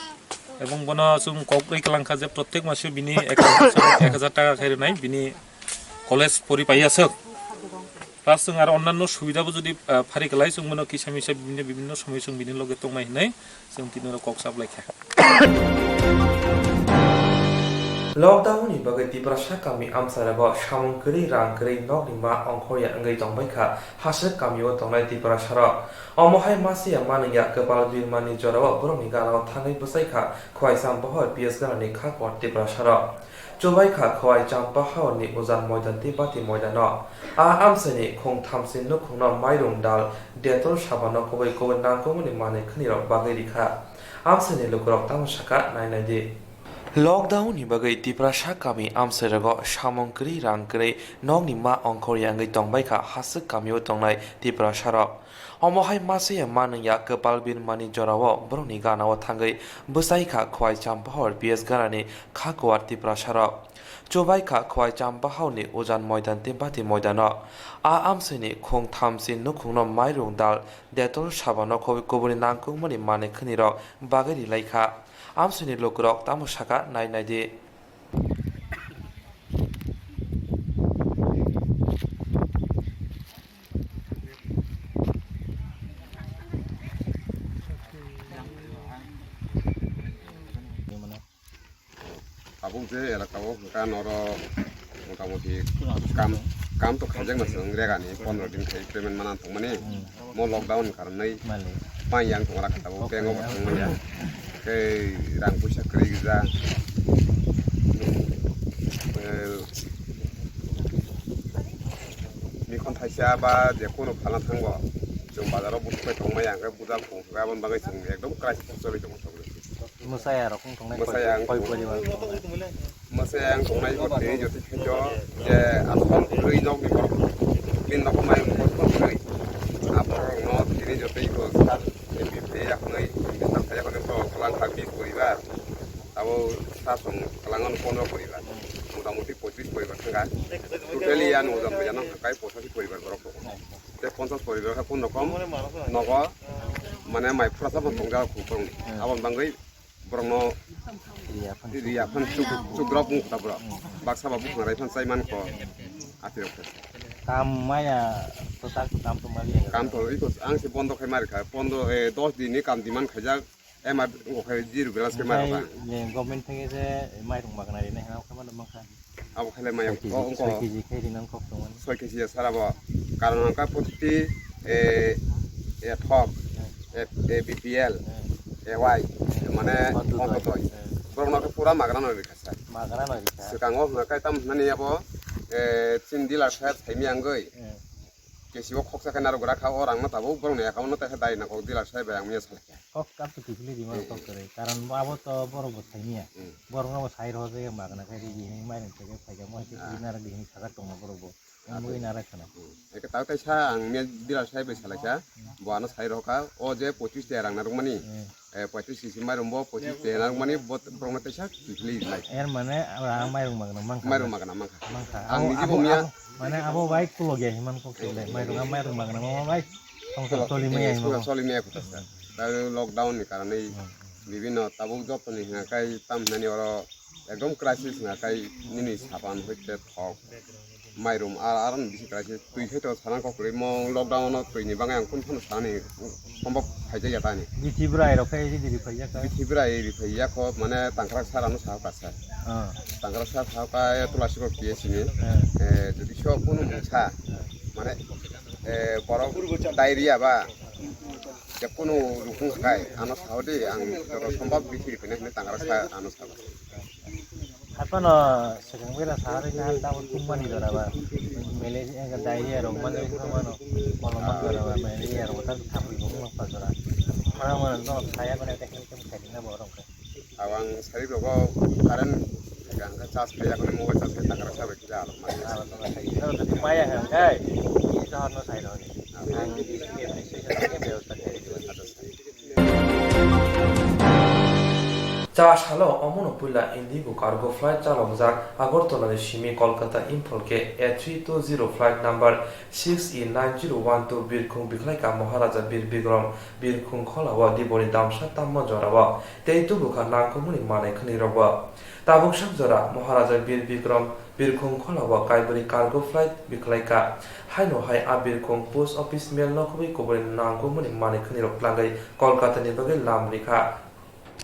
S11: এবং বনো जों क'परेट खालामखा जे प्रत्येक मासे बिनि 1000 टाका खायरनाय बिनि कलेज फरिपायासो प्लास जों आरो अन्यान्य सुबिदाबो जुदि फारिखालाय जों मनो किसा मिसा বিভিন্ন সময় जों बिनि लगे तंनायनै जों तिनो कक साप्लायखा
S1: लकडाउन नि बागै तिब्रासा गामि आमसाराबो सामंकरि रांकरि नगनिमा अंखया अंगै दंबायखा हासो गामियाव दंनाय तिब्रासार अमहाय मासिया मानिया गोपाल बिरमानि जराव बरनि गानाव थाङै बसायखा खवाइसाम बहर पिएस गानानि खाक तिब्रासार चुबायखा खवाइ जाम्पा हावनि उजान मयदान तिबाति मयदान आ आमसानि खं थामसिन नुखुंन माइरं दाल डेटल साबानो खबै खबै नांगौमनि माने खनिराव बागै रिखा आमसानि लुकराव तामसाका नायनायदि लकडाउन नि बागै तिब्रासा गामि आमसारागो सामंकरि रांकरि नगनि मा अंखरियांगै दंबायखा हासो गामियाव दंनाय तिब्रासार अमहाय मासिया मानिया गोपाल बिरमानि जराव बरनि गानाव थाङै बसायखा खवाइ जाम्पाहर पिएस गानानि खाकवार तिब्रासार चुबायखा खवाइ जाम्पाहावनि उजान मयदान तिबाति मयदान आ आमसानि खं थामसिन नुखुंन माइरं दाल डेटल साबानो खबै खबनि नांगौमनि माने खनिराव बागै रिलायखा आमसानि लुकरक तामसाका नायनायदि
S12: আবু যে এলাকাও কানর মোটামুটি কাম তো খাইজাং মাসং রেগানি 15 দিন খাই পেমেন্ট মানাन थांमाने म लकडाउन खारनै पाइयां तंरा खाताबो बेंगो थांमाया कै रां पैसा करै गजा मिखन थाइसा बा जेखुनु फाला थांगो जों बाजाराव बुथुबाय थांमाया ओंखाय बुजा गाबोन बागै जों एकदम क्राइसिस चलै दङ
S13: Masaya rakung tongnai koi परिवार
S12: masaya ang tongnai gotei joti khejo je athon rei nok ni borok bin nok mai borok rei apor no tini jotei ko sar epi yaknai sar thaya ko to kalang khagbi poribar abo sasong kalangon 15 poribar মোটামুটি 25 পরিবার থাকা totally আন ওজন বেজানো কাই 85 পরিবার borok te 50 পরিবার কোন রকম নগ মানে মাই ফ্রাসা বংগা খুপং আবন বাঙ্গই Brono dia pan cukup tabra baksa babu ngarai pan saiman ko atir
S13: kam maya total kam to mali
S12: kam to ikut ang si bondo khai mar kha bondo 10 din ni kam diman khaja emar ngo khai jiru belas khai mar ba
S13: ye government thege je mai rong magna ri ne ha kha man mang kha
S12: abu khale mai ko onko
S13: 6 kg khai dinan kok to man
S12: 6 kg sara ba karon ka poti e thok e BPL EY মানে অন্ততই বরংকে পুরা McGrath নয় রেখাসা সেকাঙ্গো হনাকাই তাম নানি আবো চিন dealer সাহেব থাইমি আঙ্গই Casio খকসা কেনার গরা খাও রাংনা তাবো বরং একাউন্ট তাহে দাই না কক ডিলার সাহেব আমিয়া সালে
S13: কক কাপ তো কিফলি দিমা কক করে কারণ আবো তো বড় বড় থাইমিয়া বরং সাইর হজে মাগনা খাই দি মাইন থেকে ফাইগা মই দিনার দিন সাকা টং বড় Mui nara kana.
S12: Eka tahu teh saya angnya dilar saya besalah saya, buana saya roka, oh je 25 terang narung mani, 25 sisi mai rombo 25 terang mani buat promo teh saya kikli lagi.
S13: Mana mai rumah kana mangka.
S12: Mai rumah kana mangka.
S13: Mangka.
S12: Ang niji bomnya.
S13: Mana abo baik pulo ge himan kok kile. Mai rumah kana mama baik. Solimnya
S12: aku tak. Lalu lockdown nih karena ini বিভিন্ন tabuk job nih ngakai tam nani orang ekdom krisis ngakai ini sapan hojte thok mairum aran bisi krisis tui heto sanan kok kuri mau lockdown no tui ni bangai ang kun pun sani সম্ভব haja ya tani
S13: bitibrai ro kai di rifaya ka
S12: bitibrai rifaya ko mane tangkrak saranu sah kasar tangkrak sah ka tulasi ko kiye sini jadi sho kono musa mane borok diarrhea ba যে কোনো রকম খায় আনস খাওয়াতে আং যত সম্ভব বেশি রিফাইনে তাঙ্গারা খায় আনস খাওয়া
S13: apa no sekarang kita sehari ini hal tahu cuma di dalam Malaysia yang diarrhea roman itu sama no kalau mas dalam Malaysia rotan tapi bukan apa saja mana no saya kan teknik tekniknya borong ke
S12: awang sehari berapa karen yang cas kayak kalau mau cas taঙ্গারা খাবে কি আলো মানে
S13: itu tapi maya kan kai itu harus saya dong yang di sini ini ব্যবস্থা করে
S1: চাষ হলো অমনপুল্লা IndiGo cargo flight চালক যাক আগরতলা সিমি কলকাতা ইম্ফলকে A320 ফ্লাইট নাম্বার 6E9012 বীরখুং বিখলাইকা মহারাজা বীর বিক্রম বীরখুং খলাওয়া দিবনি দামসা তাম্ম জরাওয়া তেইতু বুখা নাংকমুনি মানে খনি রবা তাবুক সাব জরা মহারাজা বীর বিক্রম বীরখুং খলাওয়া কাইবরি কার্গো ফ্লাইট বিখলাইকা হাইনো হাই আ বীরখুং পোস্ট অফিস মেল নখবি কবরি নাংকমুনি মানে খনি রপ্লাঙ্গাই কলকাতানি বাগে লাম রেখা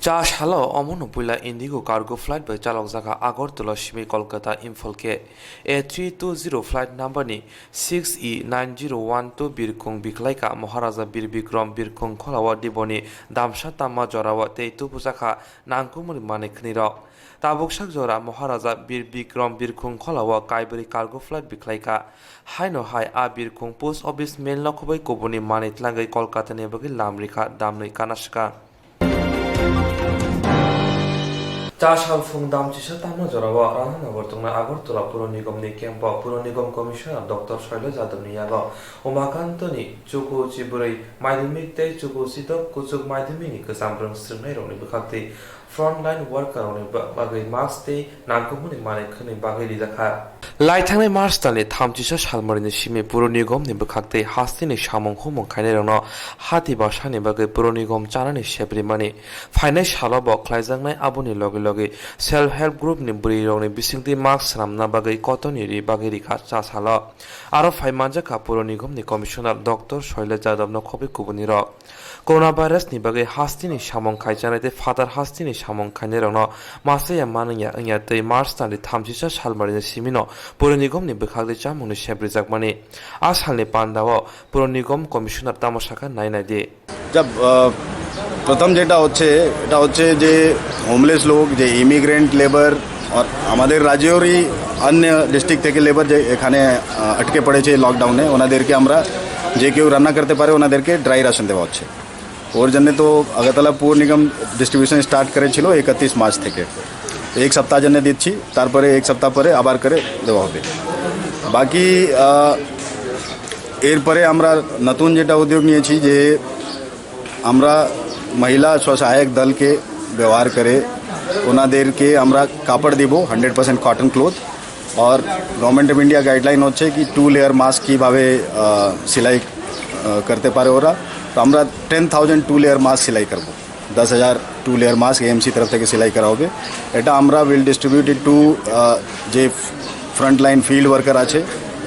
S1: চাষ হলো অমনপুল্লা ইন্ডিগো কার্গো ফ্লাইট বাই চালক জায়গা আগরতলা সিমি কলকাতা ইম্ফলকে A320 ফ্লাইট নাম্বারনি 6E9012 বীরখুং বিখলাইকা মহারাজা বীর বিক্রম বীরখুং খলাওয়া দিবনি দামসা তাম্মা জরাওয়া তেইতু পুজাখা নাংকুমুনি মানে খনির তাবুক সাক জরা মহারাজা বীর বিক্রম বীরখুং খলাওয়া কাইবরি কার্গো ফ্লাইট বিখলাইকা হাইনো হাই আ বীরখুং পোস্ট অফিস মেল নখবই কবনি মানে ত্লাঙ্গাই কলকাতা নেবগি লামরিখা দামনৈ কানাসকা চাষাল ফুং দাম চিসা তামা জরাওয়া রাধানগর তোমরা আগরতলা পুর নিগম নি ক্যাম্প পুর নিগম কমিশনার ডক্টর শৈলজ যাদব নিয়াগ উমাকান্তনি চুকু চিবুরৈ মাধ্যমিক তে চুকু সিতক কুচুক মাধ্যমিকনি গোজামব্রং স্রিংনাই রংনি বখাতে ফ্রন্টলাइन वर्कर रंनि बागै मार्च ते नांगौमोनि माने खनै बागै रिजाखा लाइथांनाय मार्च दाननि 36 सालमारिनि सिमे पुर निगमनि बखाते हास्तिनि सामं हमं खायनाय रंनो हाति बासानि बागै पुर निगम चानानि सेब्रिमानि फाइनाय सालाव बख्लायजांनाय आबुनि लगे लगे सेल्फ हेल्प ग्रुपनि बुरि रंनि बिसिंति मार्क्स रामना बागै कतनि बागै रिखा चासाल आरो फाइमानजाखा पुर निगमनि कमिशनार डक्टर शैलज यादवनो खबि कुबुनि र कोरोना भाइरासनि बागै हास्तिनि सामं खायजानायते फादार हास्तिनि सामं खायनाय रंनो मासेया मानैया ओंया तै मार्च दाननि 36 सालमारिनि सिमिनो पुर निगमनि बखागदै चामुनि सेब्रिजाकमानि आ सालनि पान्दाव पुर निगम कमिशनार तामसाखा नायनाय दे
S5: जब प्रथम যেটা হচ্ছে যে হোমলেস লোক যে ইমিগ্রেন্ট লেবার আর আমাদের রাজ্যেরই অন্য ডিস্ট্রিক্ট থেকে লেবার যে এখানে আটকে পড়েছে লকডাউনে ওনাদেরকে আমরা যে কেউ রান্না করতে পারে ওনাদেরকে ড্রাই রাশন দেওয়া হচ্ছে ওর জন্য তো আগরতলা পুর নিগম ডিস্ট্রিবিউশন স্টার্ট করেছিল 31 মার্চ থেকে এক সপ্তাহ জন্য দিচ্ছি তারপরে এক সপ্তাহ পরে আবার করে দেওয়া হবে বাকি এরপরে আমরা নতুন যেটা উদ্যোগ নিয়েছি যে আমরা মহিলা স্বসহায়ক দলকে ব্যবহার করে ওনাদেরকে আমরা কাপড় দিব 100% কটন ক্লথ और गवर्नमेंट ऑफ इंडिया गाइडलाइन হচ্ছে কি 2 লেয়ার মাস্ক কিভাবে সেলাই করতে পারে ওরা তো আমরা 10000 2 লেয়ার মাস্ক সেলাই করব 10000 2 লেয়ার মাস্ক এএমসি তরফ থেকে সেলাই করা হবে এটা আমরা উইল ডিস্ট্রিবিউট ইট টু যে ফ্রন্ট লাইন ফিল্ড ওয়ার্কার আছে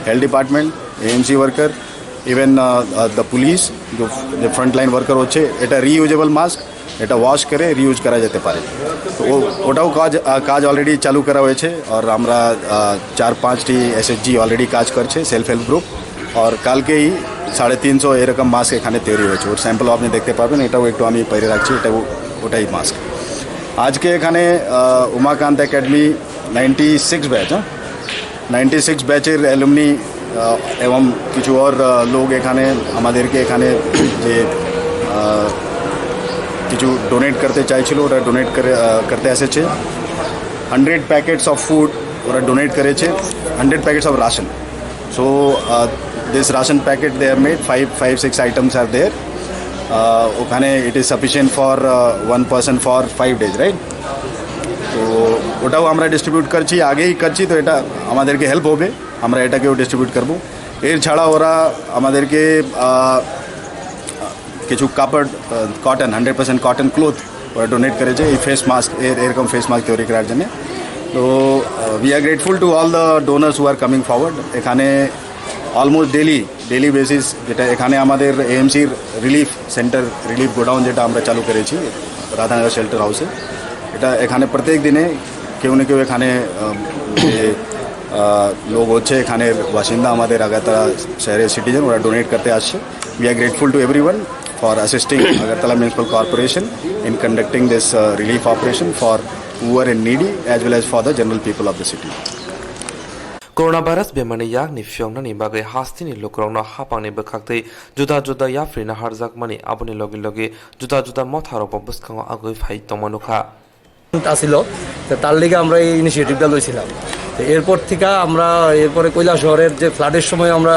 S5: health department AMC worker even the police যে ফ্রন্ট লাইন ওয়ার্কার হচ্ছে এটা রিইউজেবল মাস্ক এটা ওয়াশ করে রিউজ করা যেতে পারে তো ওটাও কাজ অলরেডি চালু করা হয়েছে আর আমরা 4-5টি এসএসজি অলরেডি কাজ করছে সেলফ হেল্প গ্রুপ আর কালকেই 350 এরকম মাস্ক এখানে তৈরি হয়েছে ওর স্যাম্পল আপনি দেখতে পাবেন এটাও একটু আমি পরে রাখছি এটাও ওটাই মাস্ক আজকে এখানে উমাকান্ত একাডেমি 96 ব্যাচ 96 ব্যাচের অ্যালুমনি এবং কিছু আর লোক এখানে আমাদেরকে এখানে যে কিছু ডোনেট করতে চাইছিল ওরা ডোনেট করতে এসেছে 100 প্যাকেটস অফ ফুড ওরা ডোনেট করেছে 100 packets of ration So this ration packet they have made 5-6 items are there. ওখানে it is sufficient for one person for 5 days, right? তো ওটাও আমরা ডিস্ট্রিবিউট করছি, আগেই করছি, তো এটা আমাদেরকে হেল্প হবে, আমরা এটাকেও ডিস্ট্রিবিউট করব। এর ছাড়া ওরা আমাদেরকে কিছু কাপড় কটন 100% কটন ক্লোথ ওরা ডোনেট করেছে এই ফেস মাস্ক এরকম ফেস মাস্ক তৈরি করার জন্য। তো we are grateful to all the donors who are coming forward. এখানে অলমোস্ট ডেলি বেসিস, যেটা এখানে আমাদের এএমসির রিলিফ সেন্টার, রিলিফ গোডাউন যেটা আমরা চালু করেছি রাধানগর শেল্টার হাউসে, এটা এখানে প্রত্যেক দিনে কেউ না কেউ এখানে লোক হচ্ছে, এখানের বাসিন্দা আমাদের আগরতলা শহরের সিটিজেন, ওরা ডোনেট করতে আসছে। We are grateful to everyone for assisting Agartala Municipal Corporation in conducting this relief operation for poor and needy as well as for the general people of the city.
S1: Coronavirus bemani yakni fyongnani bagai hastini lukrongno hapangni bekhaktai juda yafrina harjakmani aboni logi juda motharo bobuskango agoi phai tomanuka
S14: ছিল, তার লিগে আমরা এই ইনিশিয়েটিভটা লইছিলাম। এরপর থেকে আমরা এরপরে কৈলাস শহরের যে ফ্লাডের সময় আমরা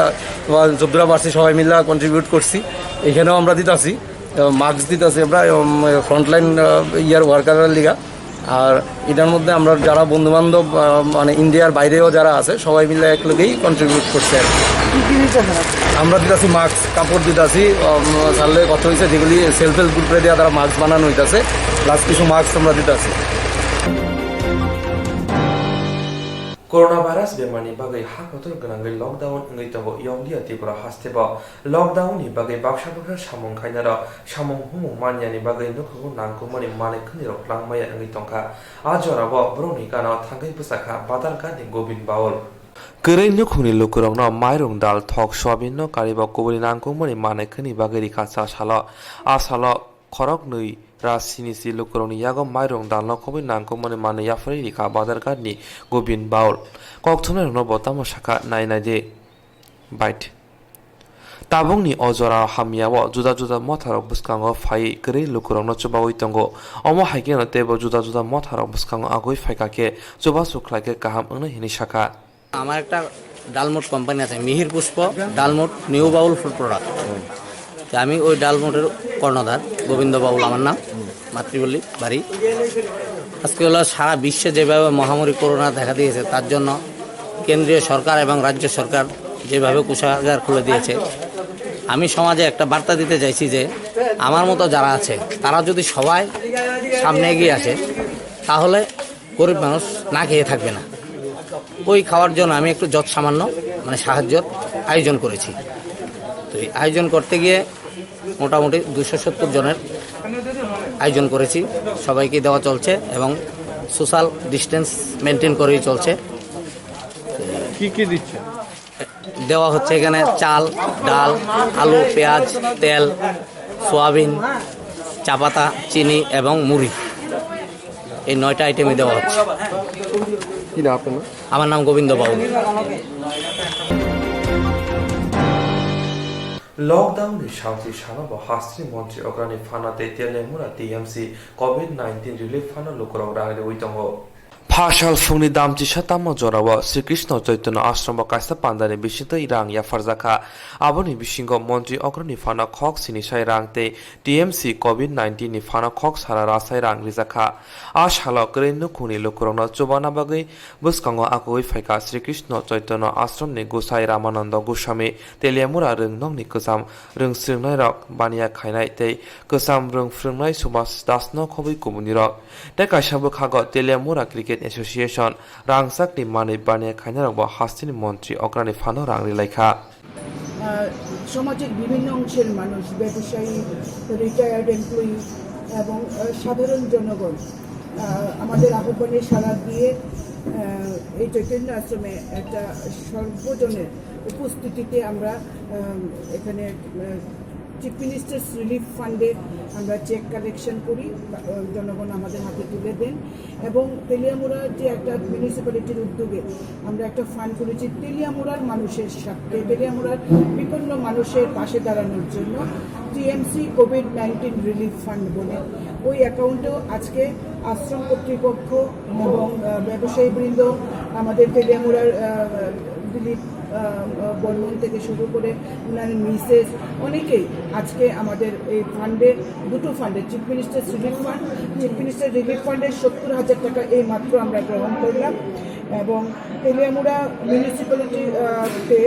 S14: 14 মার্চে সবাই মিলে কন্ট্রিবিউট করছি, এখানেও আমরা দিতেছি, মাস্ক দিতেছি আমরা ফ্রন্টলাইন ওয়ার্কারের লিগা। আর এটার মধ্যে আমরা যারা বন্ধুবান্ধব মানে ইন্ডিয়ার বাইরেও যারা আছে সবাই মিলে একলগেই কন্ট্রিবিউট করছে। আমরা দিতেছি মাস্ক, কাপড় দিতেছি, সারলে কত হয়েছে যেগুলি সেলফ হেল্প গ্রুপে দেওয়া তারা মাস্ক বানানো হইতেছে, প্লাস কিছু মাস্ক আমরা দিতেছি।
S1: Coronavirus bemani bagai hakotor ganangai lockdown ngai tango yonglia tipura hasteba lockdown ni bagai bakshapura samong khainara samong humung manyani bagai nukhu nangkumani manekhni roklang maya ngai tongkha ajorabo broni kana thangai pusakha badalka ni Gobind Baul Kerai nukhuni lukurongno mairung dal thok soabinno kariba kuburi nangkumani manekhni bagai rikasa sala asala khorok nui Rasini si lukuroni yago mairong dalno khobi nangkomani mane yafari rika badarkani Gobind Baul kokthone no botamo shaka nai de bite tabungni ojora hamiawo juda motharo buskango phai kri lukurongno chubawi tongo omo haike no tebo juda motharo buskango agoi phaikake chuba suklake kaham ungna hini shaka
S15: আমার একটা ডালমোট company আছে, মিহির পুষ্প ডালমোট new বাউল food product. আমি ওই ডালমোটের কর্ণধার, গোবিন্দ বাউল আমার নাম, মাতৃপল্লী বাড়ি। আজকে হলো সারা বিশ্বে যেভাবে মহামারী করোনা দেখা দিয়েছে, তার জন্য কেন্দ্রীয় সরকার এবং রাজ্য সরকার যেভাবে কোষাগার খুলে দিয়েছে, আমি সমাজে একটা বার্তা দিতে চাইছি যে আমার মতো যারা আছে তারা যদি সবাই সামনে এগিয়ে আসে, তাহলে গরিব মানুষ না খেয়ে থাকবে না। ওই খাওয়ার জন্য আমি একটু সামান্য মানে সাহায্যর আয়োজন করেছি। তো এই আয়োজন করতে গিয়ে মোটামুটি 270 জনের আয়োজন করেছি, সবাইকে দেওয়া চলছে এবং সোশ্যাল ডিস্টেন্স মেনটেন করেই চলছে।
S8: কি দিচ্ছে?
S15: দেওয়া হচ্ছে এখানে চাল, ডাল, আলু, পেঁয়াজ, তেল, সোয়াবিন, চা পাতা, চিনি এবং মুড়ি, এই 9টা আইটেমই দেওয়া হচ্ছে।
S8: কি নাম আপনার?
S15: আমার নাম গোবিন্দ বাউল।
S1: Lockdown ni shauti shana bo hastri montri ograni fana te telemura TMC COVID-19 relief fana lukurong rangde uitongo Phashal fungni damchi shatamo jorawa Sri Krishna Chaitanya Ashram kaisa pandani bishita irang ya farzakha aboni bishingo montri ograni fana khok sini sai rangte TMC COVID-19 ni fana khok sara rasai rang rizakha ashala krenu khuni lukurongna chobana bagai buskango akoi phaika Sri Krishna Chaitanya Ashram ni Gosai Ramananda Goswami telemura röngnong ni kusam röngsrungnai rok bania khainai tei kusam röngfrungnai Subhas Dasno khobai kumuni rok ta kaisabo khago telemura cricket Association rangsak ni mani bania khaina rok bo hastini montri ograni phano rangri laikha
S16: সমাজের বিভিন্ন অংশের মানুষ, ব্যবসায়ী, retired employee এবং সাধারণ জনগণ আমাদের আহ্বানে সাড়া দিয়ে এই চৈতন্য আশ্রমে একটা সর্বজনের উপস্থিতিতে আমরা এখানে চিফ মিনিস্টার্স রিলিফ ফান্ডে আমরা চেক কালেকশন করি, জনগণ আমাদের হাতে তুলে দেন এবং তেলিয়ামুড়া যে একটা মিউনিসিপ্যালিটির উদ্যোগে আমরা একটা ফান্ড করেছি তেলিয়ামুড়ার মানুষের সাথে, তেলিয়ামুড়ার বিপন্ন মানুষের পাশে দাঁড়ানোর জন্য টিএমসি COVID-19 রিলিফ ফান্ড বলে। ওই অ্যাকাউন্টেও আজকে আশ্রম কর্তৃপক্ষ এবং ব্যবসায়ীবৃন্দ আমাদের তেলিয়ামুড়ার দিলীপ বর্মন থেকে শুরু করে ওনার মিসেস অনেকেই আজকে আমাদের এই ফান্ডে, দুটো ফান্ডে, chief minister relief fund, chief minister relief ফান্ডের 70,000 টাকা এই মাত্র আমরা গ্রহণ করলাম। এবং তেলিয়ামুড়া মিউনিসিপ্যালিটিতে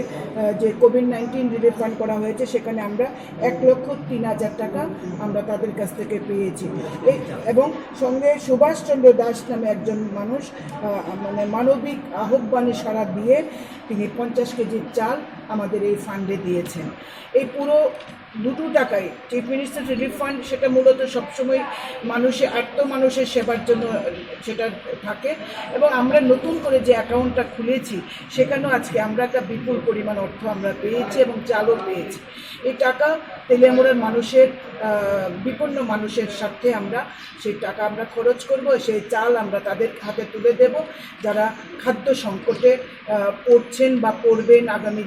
S16: যে কোভিড-19 রিলিফ ফান্ড করা হয়েছে সেখানে আমরা 1,03,000 টাকা আমরা তাদের কাছ থেকে পেয়েছি। এবং সঙ্গে সুভাষচন্দ্র দাস নামে একজন মানুষ মানে মানবিক আহ্বানে সাড়া দিয়ে তিনি 50 কেজি চাল আমাদের এই ফান্ডে দিয়েছেন। এই পুরো দুটো টাকায় চিফ মিনিস্টার রিলিফ ফান্ড সেটা মূলত সবসময় মানুষের সেবার জন্য সেটা থাকে, এবং আমরা নতুন করে যে অ্যাকাউন্টটা খুলেছি সেখানেও আজকে আমরা একটা বিপুল পরিমাণ অর্থ আমরা পেয়েছি এবং চালও পেয়েছি। এই টাকা তেলিয়ামুড়ার মানুষের, বিপন্ন মানুষের স্বার্থে আমরা সেই টাকা আমরা খরচ করব, সেই চাল আমরা তাদের হাতে তুলে দেব যারা খাদ্য সংকটে পড়ছেন বা পড়বেন আগামী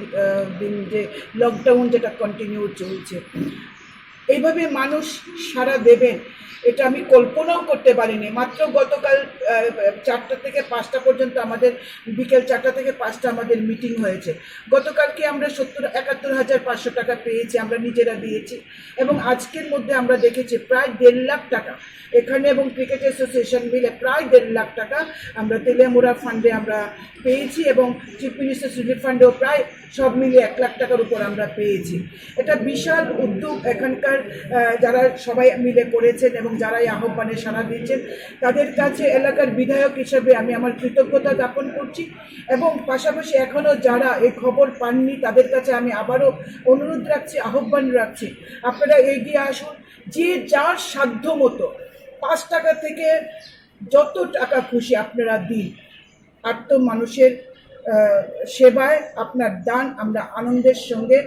S16: দিন, যে লকডাউন যেটা কন্টিনিউ চলছে। এইভাবে মানুষ সাড়া দেবেন এটা আমি কল্পনাও করতে পারিনি। মাত্র গতকাল 4টা থেকে 5টা পর্যন্ত আমাদের, বিকেল 4টা থেকে 5টা আমাদের মিটিং হয়েছে। গতকালকে আমরা 71,500 টাকা পেয়েছি, আমরা নিজেরা দিয়েছি। এবং আজকের মধ্যে আমরা দেখেছি প্রায় 1.5 লাখ টাকা এখানে এবং ক্রিকেট অ্যাসোসিয়েশন মিলে প্রায় 1.5 লাখ টাকা আমরা তেলিয়ামুড়া ফান্ডে আমরা পেয়েছি, এবং চিফ মিনিস্টার রিলিফ ফান্ডেও প্রায় সব মিলিয়ে 1 লাখ টাকার উপর আমরা পেয়েছি। এটা বিশাল উদ্যোগ এখানকার যারা সবাই মিলে করেছেন এবং যারা এই আহ্বানে সাড়া দিয়েছেন তাদের কাছে এলাকার বিধায়ক হিসেবে আমি আমার কৃতজ্ঞতা জ্ঞাপন করছি। এবং পাশাপাশি এখনও যারা এই খবর পাননি তাদের কাছে আমি আবারও অনুরোধ রাখছি, আহ্বান রাখছি, আপনারা এগিয়ে আসুন। যে যার সাধ্য মতো 5 টাকা থেকে যত টাকা খুশি আপনারা দিন। মানুষের সেবায় আপনার দান আমরা আনন্দের সঙ্গে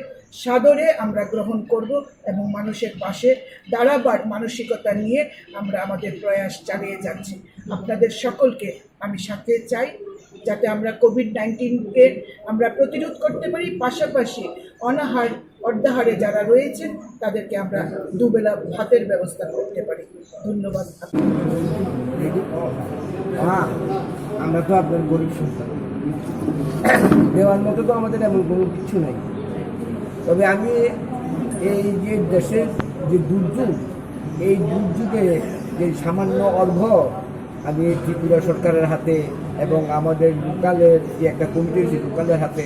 S16: সাদরে আমরা গ্রহণ করব এবং মানুষের পাশে দাঁড়াবার মানসিকতা নিয়ে আমরা আমাদের প্রয়াস চালিয়ে যাচ্ছি। আপনাদের সকলকে আমি সাথে চাই যাতে আমরা কোভিড-19কে আমরা প্রতিরোধ করতে পারি, পাশাপাশি অর্ধাহারে যারা রয়েছেন তাদেরকে আমরা দুবেলা ভাতের ব্যবস্থা করতে পারি। ধন্যবাদ।
S17: আমরা তো আপনার গরিব সন্তান, দেওয়ার মতো তো আমাদের এমন কোনো কিছু নেই। তবে আমি এই যে দেশের যে দুর্যোগ, এই দুর্যোগে যে সামান্য অর্ঘ্য আমি ত্রিপুরা সরকারের হাতে এবং আমাদের লোকালের যে একটা কমিটি আছে লোকালের হাতে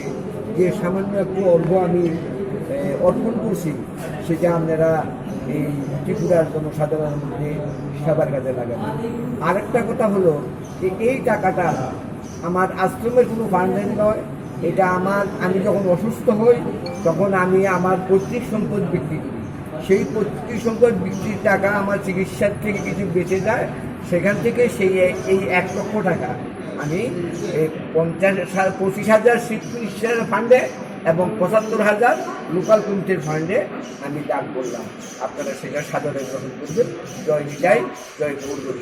S17: যে সামান্য একটু অর্ঘ্য আমি অর্পণ করছি, সেটা আপনারা এই ত্রিপুরার জনসাধারণের মধ্যে সবার কাজে লাগাবেন। আরেকটা কথা হলো যে এই টাকাটা আমার আশ্রমের কোনো ফান্ডের নয়, এটা আমি যখন অসুস্থ হই তখন আমি আমার পৈতৃক সম্পদ বিক্রি করি। সেই পৈতৃক সম্পদ বিক্রির টাকা আমার চিকিৎসার থেকে কিছু বেঁচে যায়, সেখান থেকে এই 1 লক্ষ টাকা আমি 25,000 চিফ মিনিস্টারের ফান্ডে এবং 75,000 লোকাল কমিটির ফান্ডে আমি দান করলাম। আপনারা সেটা সাদরে গ্রহণ করবেন। জয় বিজয়, জয় গৌরব।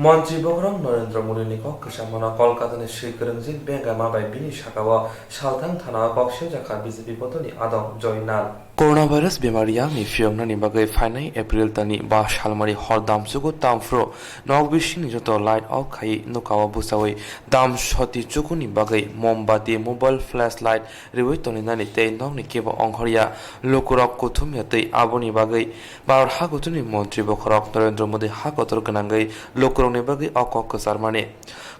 S1: মন্ত্রী বগরং নরেন্দ্র মোদীनि কক্ষসামনা কলকাতাनि श्रीगोरोंजित बेंगामा बाय बिनि साकावा सालथां थाना कक्षियाव जाखा बीजेपी पदनि आदम जयनाल कर'ना भाइरास बेमारिया मिफियंनानि बागै फाइनाय एप्रिल दाननि 5 सालमारि हर दामसुगु तामफ्रो नक बिसिनि जत लाइट अफ खाइ नुकावा बुसावै दाम सति चुकुनि बागै मोमबाति मोबाइल फ्लैश लाइट रिवै तनिनानि तै नकनि केबो अंहरिया लोकरक कुथुमियातै आबनि बागै भारत हागुतुनि मन्त्रि बखरक नरेंद्र मोदी हागतर गनांगै लोकरनि बागै अककसार माने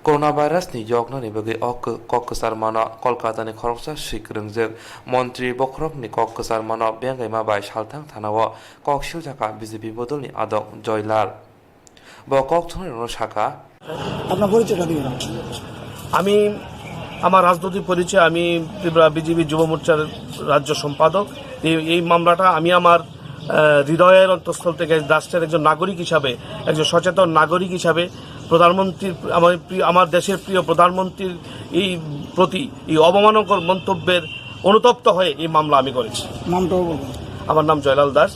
S1: कर'ना भाइरासनि यगनानि बागै अककसार माना कलकातानि खरकसा श्रीगोरोंजित मन्त्रि बखरकनि कक्कसार माना बेंगाइमा बाय सालथां थानाव कक्षियाव जाखा बीजेपी बदलनि आदक जयलाल बकथনের শাখা।
S17: আপনার পরিচয়টা দিন।
S18: আমি আমার রাজনৈতিক পরিচয়, আমি ত্রিপুরা বিজেপি যুব মোর্চার রাজ্য সম্পাদক। এই মামলাটা আমি আমার হৃদয়ের অন্তঃস্থল থেকে রাষ্ট্রের একজন নাগরিক হিসাবে, একজন সচেতন নাগরিক হিসাবে প্রধানমন্ত্রীর, আমার দেশের প্রিয় প্রধানমন্ত্রীর এই প্রতি এই অবমাননাকর মন্তব্যের অনুতপ্ত হয়ে এই মামলা আমি করেছি।
S17: নামটাও বলুন।
S18: আমার নাম Joylal Das.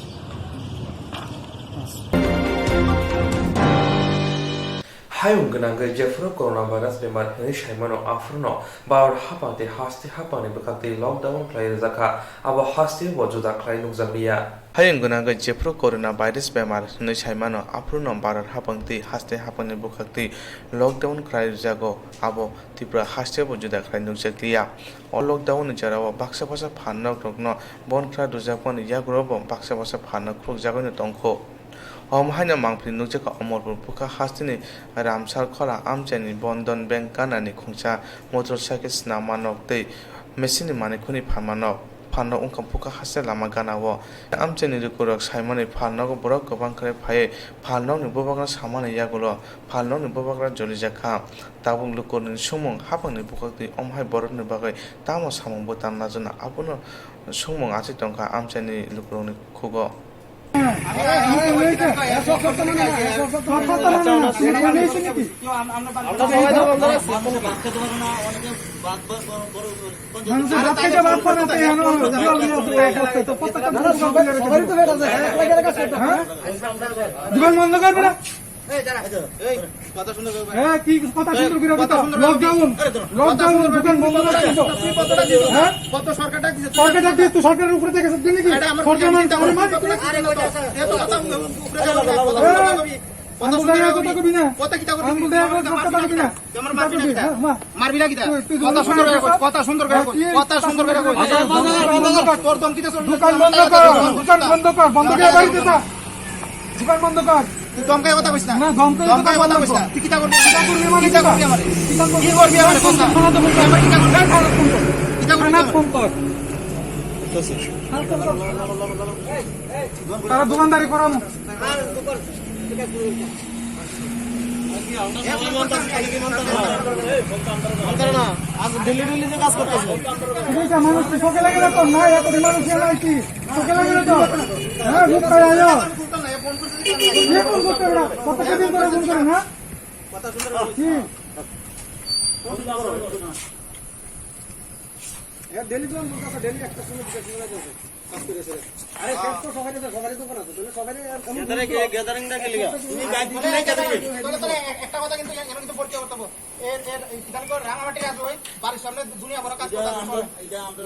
S1: Hayung genanggai Jeffro coronavirus bemar hini shaimano afrono baur hapangte hasti hapangni bekakti lockdown klai zaka abo hasti wajuda klai nukjagriya
S10: Hayung genanggai Jeffro coronavirus bemar hini shaimano afrono baur hapangti hasti hapangni bekakti lockdown klai jago abo tipra hasti wajuda klai nukjagriya o lockdown jarawa baksa baksa phanna krokno bonkra dujakon yagrobo baksa baksa phanna krok jagoni tongkho Haina mangpri nukjaka Omorpur Puka Hastini Ramsar Khola Amchani Bondon Bank Kanani Khungcha Motorcycle Snamanok Tei Machine Manikuni Phamanok Phano Ungkam Puka Hasta Lama Ganawo Amchani Rukurok Simoni Phanok Borok Gobangkare Phaye Phanok ni Bobagra Samani Yagulo Phanok ni Bobagra Jolijaka Tabung Lukorin Sumung Hapangni Bukakti Omhai Borok ni Bagai Tamo Samung Butan Najuna Apuno Sumung Ati Tongka Amchani Lukuroni Kugo
S6: কথা সুন্দর lockdown দোকান বন্ধ করে হ্যাঁ কত সরকারটা দিছে সরকারটা দিয়ে তো সরকারের উপরে থেকে দিন নাকি সরকার মানে তাহলে মানে এত কথা উপরে কথা কবি না কথা কি কথা কবি না মারবি না কি কথা সুন্দর করে কথা সুন্দর করে তোর দম কি দোকান বন্ধ কর বন্ধ করে বাড়িতে যা দোকান বন্ধ কর তুই দমকাই কথা কইছ না দমকাই কথা কইছ না তুই কিটা করবি আমারে কি করবি আমারে কথা আমার কিটা করবি না ফোন কর তারা দোকানদারি করাম আজ দিল্লি যে কাজ করতেছে মানুষ চোখে লাগে না তো না এত মানুষ কি চোখে লাগে না তো হ্যাঁ বুক করে আয়ো কতদিন ধরে ফোন করেন হ্যাঁ ডেলি যখন বলতে ডেলি একটা সময় কাজ করেছে আরে তো সবাই দোকান আছে সবাই গ্যাদারিংটা কে লিগা তুমি বাইক দিতে নাই কেন একটা কথা কিন্তু এর কিন্তু পরিচয় করতে হবে এর কিদান কো রাঙামাটি আছে ওই বাড়ির সামনে দুনিয়া বড় কাজ করতে আছে এটা আমরা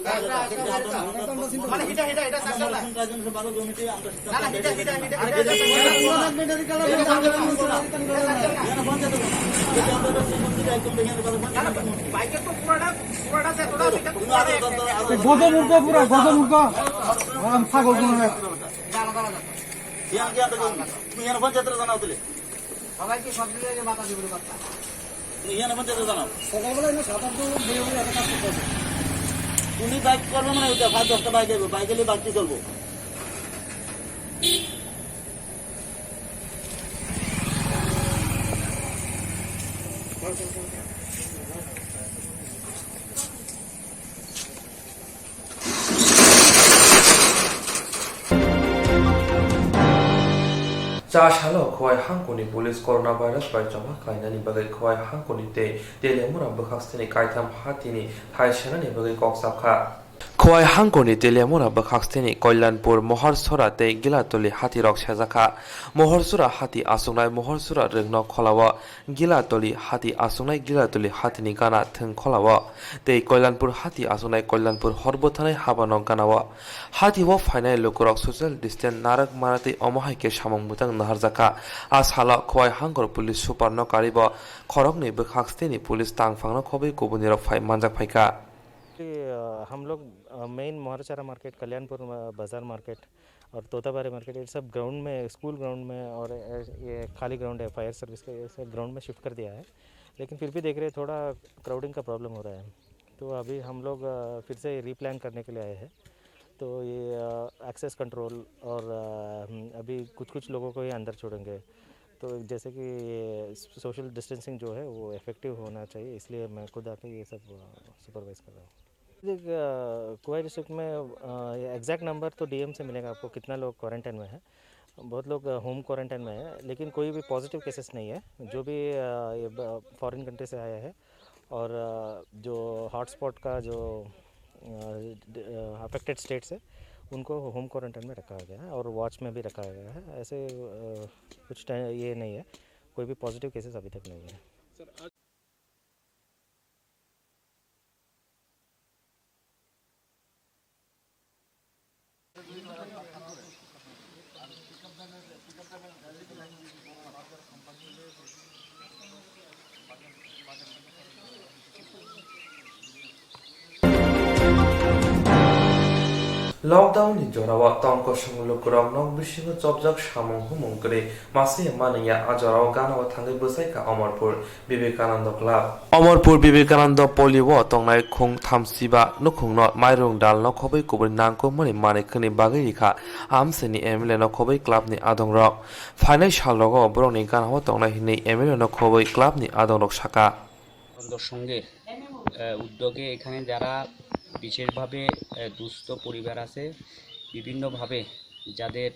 S6: মানে এটা সাকসেস না ভালো জমিতে আমরা না বাইকে তো পুরাটা সে তোরা গজমূর্খ পুরা গজমূর্খ ছাগল তুমি এখানে পঞ্চায়েত জানাও তুলে সবাইকে সব দিলে বাতা দিবে বাচ্চা তুমি এখানে পঞ্চায়েত জানাও সকালবেলা 7-8 জন বেরিয়ে বলে একটা কাজ করতে হবে তুমি বাইক করবে মানে ওইটা 5-10টা বাইক যাবে বাইক গেলে বাকি চলবো
S1: Chashalo khwai hangkoni police coronavirus by chama kainani bagai khwai hangkoni te telemura bakhastini kaitam hatini thaishanani bagai koksapkha khwai hangkoni telemura bakhastini Kollanpur Moharsura te Gilatoli hati rok sajaka Moharsura hati asungnai Moharsura regno kholawa Gilatoli hati asungnai Gilatoli hatini gana thung kholawa te Kollanpur hati asungnai Kollanpur horbothanai habanok ganawa hati wo phainai lokorok social distance narak marati omohaike samung butang naharjaka ashala khwai hangkor police super no karibo khorokni bakhastini police tangphangno khobai kubuni rok phai manjak phaika
S13: हम लोग main मोहरचारा market Kalyanpur बाज़ार market और तोताबारी market ये सब ground में school ground में और ये खाली ग्राउंड है फायर सर्विस का ये सब ग्राउंड में शिफ्ट कर दिया है लेकिन फिर भी देख रहे हैं थोड़ा क्राउडिंग का प्रॉब्लम हो रहा है तो अभी हम लोग फिर से रीप्लान करने के लिए आए हैं तो ये एक्सेस कंट्रोल और अभी कुछ लोगों को ही अंदर छोड़ेंगे तो जैसे कि सोशल डिस्टेंसिंग जो है वो इफेक्टिव होना चाहिए इसलिए मैं खुद आके ये सब सुपरवाइज कर रहा हूँ कोई डिस्ट्रिक्ट में एग्जैक्ट नंबर तो डीएम से मिलेगा आपको कितना लोग क्वारंटाइन में है बहुत लोग होम क्वारंटाइन में है लेकिन कोई भी पॉजिटिव केसेस नहीं है जो भी फॉरेन कंट्री से आया है और जो हॉटस्पॉट का जो अफेक्टेड स्टेट्स है उनको होम क्वारंटाइन में रखा गया है और वॉच में भी रखा गया है ऐसे कुछ ये नहीं है कोई भी पॉजिटिव केसेस अभी तक नहीं है।
S1: লকডাউনनि जराव तंको संगलुकुराव नक बिसिङो जबजक सामं हुमं करे मासे मानैया आजराव गानाव थाङै बोसाइका अमरपुर विवेकानन्द क्लाब अमरपुर विवेकानन्द पलिव तंनाय खुं थामसिबा नुखुंनो माइरं दाल नखबै कुबै नांको मनि मानेखनि बागै रिखा आमसेनि एमएलए नखबै क्लाबनि आदंरक फाइनाल सालरग ब्रनि गानाव तंनाय हिनै एमएलए नखबै क्लाबनि आदंरक साका
S19: সঙ্গে উদ্যোগে এখানে যারা বিশেষভাবে দুস্থ পরিবার আছে বিভিন্নভাবে যাদের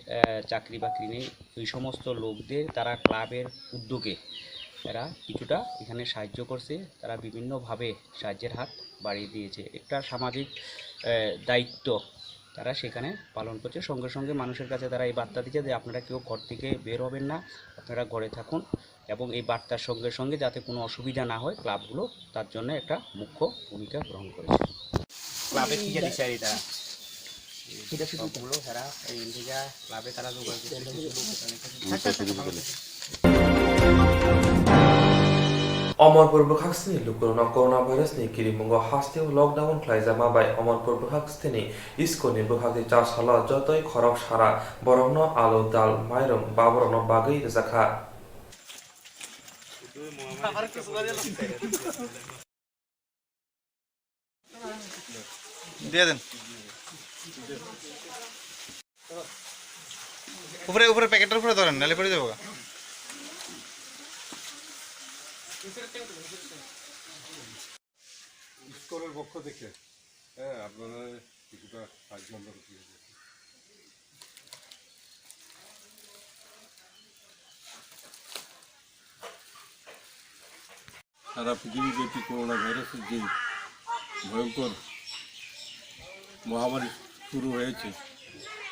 S19: চাকরি বাকরি নেই ওই সমস্ত লোকদের তারা ক্লাবের উদ্যোগে এরা কিছুটা এখানে সাহায্য করছে তারা বিভিন্নভাবে সাহায্যের হাত বাড়িয়ে দিয়েছে একটা সামাজিক দায়িত্ব তারা সেখানে পালন করছে সঙ্গে সঙ্গে মানুষের কাছে তারা এই বার্তা দিচ্ছে যে আপনারা কেউ ঘর থেকে বের হবেন না আপনারা ঘরে থাকুন এবং এই বার্তার সঙ্গে সঙ্গে যাতে কোনো অসুবিধা না হয় ক্লাবগুলো তার জন্য একটা মুখ্য ভূমিকা গ্রহণ করেছে ক্লাবে কি দিশারি তারা এটা সবগুলো তারা এই ইন্ডিয়া ক্লাবে তারা যোগাযোগ
S1: अमरपुर बखाक्सनि लुकुरना कोरोना भाइरसनि किरिमुंगो हास्तेव लकडाउन ख्लाइजामा बाय अमरपुर बखाक्सनि इस्कोनि बखागि चारसाला जतय खरक सारा बरंनो आलु दाल माइरं बाबरनो बागै रजाखा
S8: দিয়ে দেন উপরে উপরে প্যাকেটের উপরে ধরেন নালে পড়ে যাবো
S9: স্কুলের পক্ষ থেকে আপনারা কিছুটা সাহায্য আমরা করতে সারা পৃথিবীব্যাপী করোনা ভাইরাসের যে ভয়ঙ্কর মহামারী শুরু হয়েছে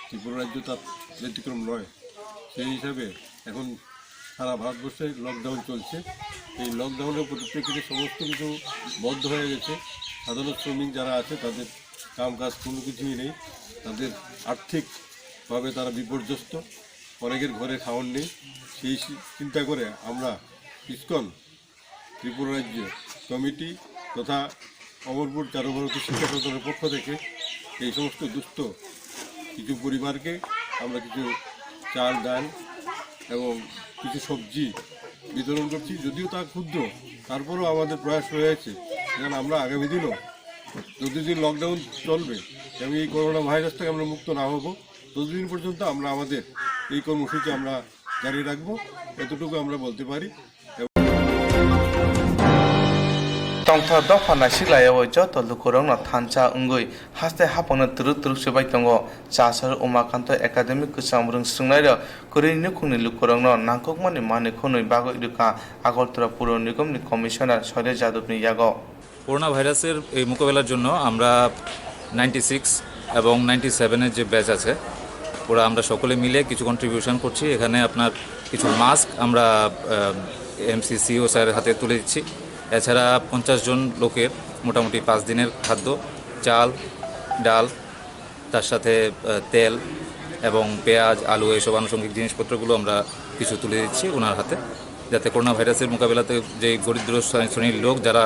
S9: ত্রিপুরা রাজ্য তার ব্যতিক্রম নয় সেই হিসাবে এখন সারা ভারতবর্ষে লকডাউন চলছে এই লকডাউনের পরিপ্রেক্ষিতে সমস্ত কিছু বন্ধ হয়ে গেছে সাধারণ শ্রমিক যারা আছে তাদের কাজ কোনো কিছুই নেই তাদের আর্থিকভাবে তারা বিপর্যস্ত অনেকের ঘরে খাওয়ার নেই সেই চিন্তা করে আমরা ইসকন ত্রিপুরা রাজ্য কমিটি তথা অমরপুর চারুভারতী শিক্ষা সদনের পক্ষ থেকে এই সমস্ত দুস্থ কিছু পরিবারকে আমরা কিছু চাল ডাল এবং কিছু সবজি বিতরণ করছি যদিও তা ক্ষুদ্র তারপরেও আমাদের প্রয়াস রয়েছে কারণ আমরা আগামী দিনও যতদিন লকডাউন চলবে এবং এই করোনা ভাইরাস থেকে আমরা মুক্ত না হব ততদিন পর্যন্ত আমরা আমাদের এই কর্মসূচি আমরা জারি রাখবো এতটুকু আমরা বলতে পারি
S10: tongtho dopha naisiklayawo joto lukurongno thancha ungui haste hapongno turuk turuk subai tongo chasar umakanto academic kusamrung sungnairo kurini nukhungni lukurongno nangkukmani mani khonui bago iduka agortala puro nigomni commissioner Shoilej Jadavni yago
S20: corona ভাইরাসের এই মোকাবেলার জন্য আমরা 96 এবং 97 এর যে batch আছে ওরা আমরা সকলে মিলে কিছু কন্ট্রিবিউশন করছি এখানে আপনার কিছু মাস্ক আমরা এমসিসিও স্যারের হাতে তুলে দিচ্ছি এছাড়া 50 জন লোকের মোটামুটি 5 দিনের খাদ্য চাল ডাল তার সাথে তেল এবং পেঁয়াজ আলু এইসব আনুষঙ্গিক জিনিসপত্রগুলো আমরা কিছু তুলে দিচ্ছি ওনার হাতে যাতে করোনা ভাইরাসের মোকাবিলাতে যে দরিদ্র শ্রেণীর লোক যারা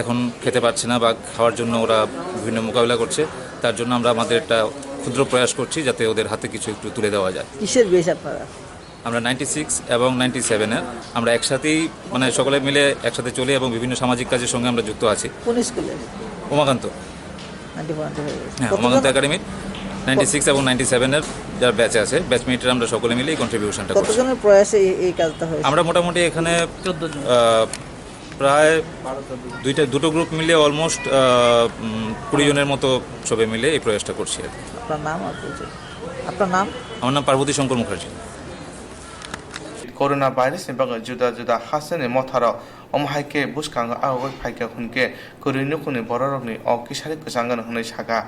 S20: এখন খেতে পারছে না বা খাওয়ার জন্য ওরা বিভিন্ন মোকাবিলা করছে তার জন্য আমরা আমাদের একটা ক্ষুদ্র প্রয়াস করছি যাতে ওদের হাতে কিছু একটু তুলে দেওয়া যায়
S21: কিসের বেশ আপনারা
S20: আমরা 96 এবং 97 এর আমরা একসাথেই মানে সকলে মিলে একসাথে চলে এবং বিভিন্ন সামাজিক কাজের সঙ্গে আমরা যুক্ত আছি
S21: কোন স্কুলে
S20: উমাকান্ত হ্যাঁ উমাকান্ত একাডেমি 96 এবং 97 এর যারা ব্যাচ আছে ব্যাচমেটরা আমরা সকলে মিলে এই কন্ট্রিবিউশনটা করছি
S21: কতজনের প্রয়াসে এই কাজটা হয়েছে
S20: আমরা মোটামুটি এখানে 14 জন প্রায় দুটো গ্রুপ মিলে অলমোস্ট 20 জনের মতো সবাই মিলে এই প্রয়াসটা করছি
S21: আপনার নাম আপনার নাম
S20: আমার নাম পার্বতী শঙ্কর মুখার্জি
S10: করোনা ভাইরাসनि बागै जुदा जुदा हासनि मथाराव अमहायके बुसखांगा आवगै फाइका खुनके कुरिनु खुनि बररकनि अकिसारि गोजांगन होनै सागा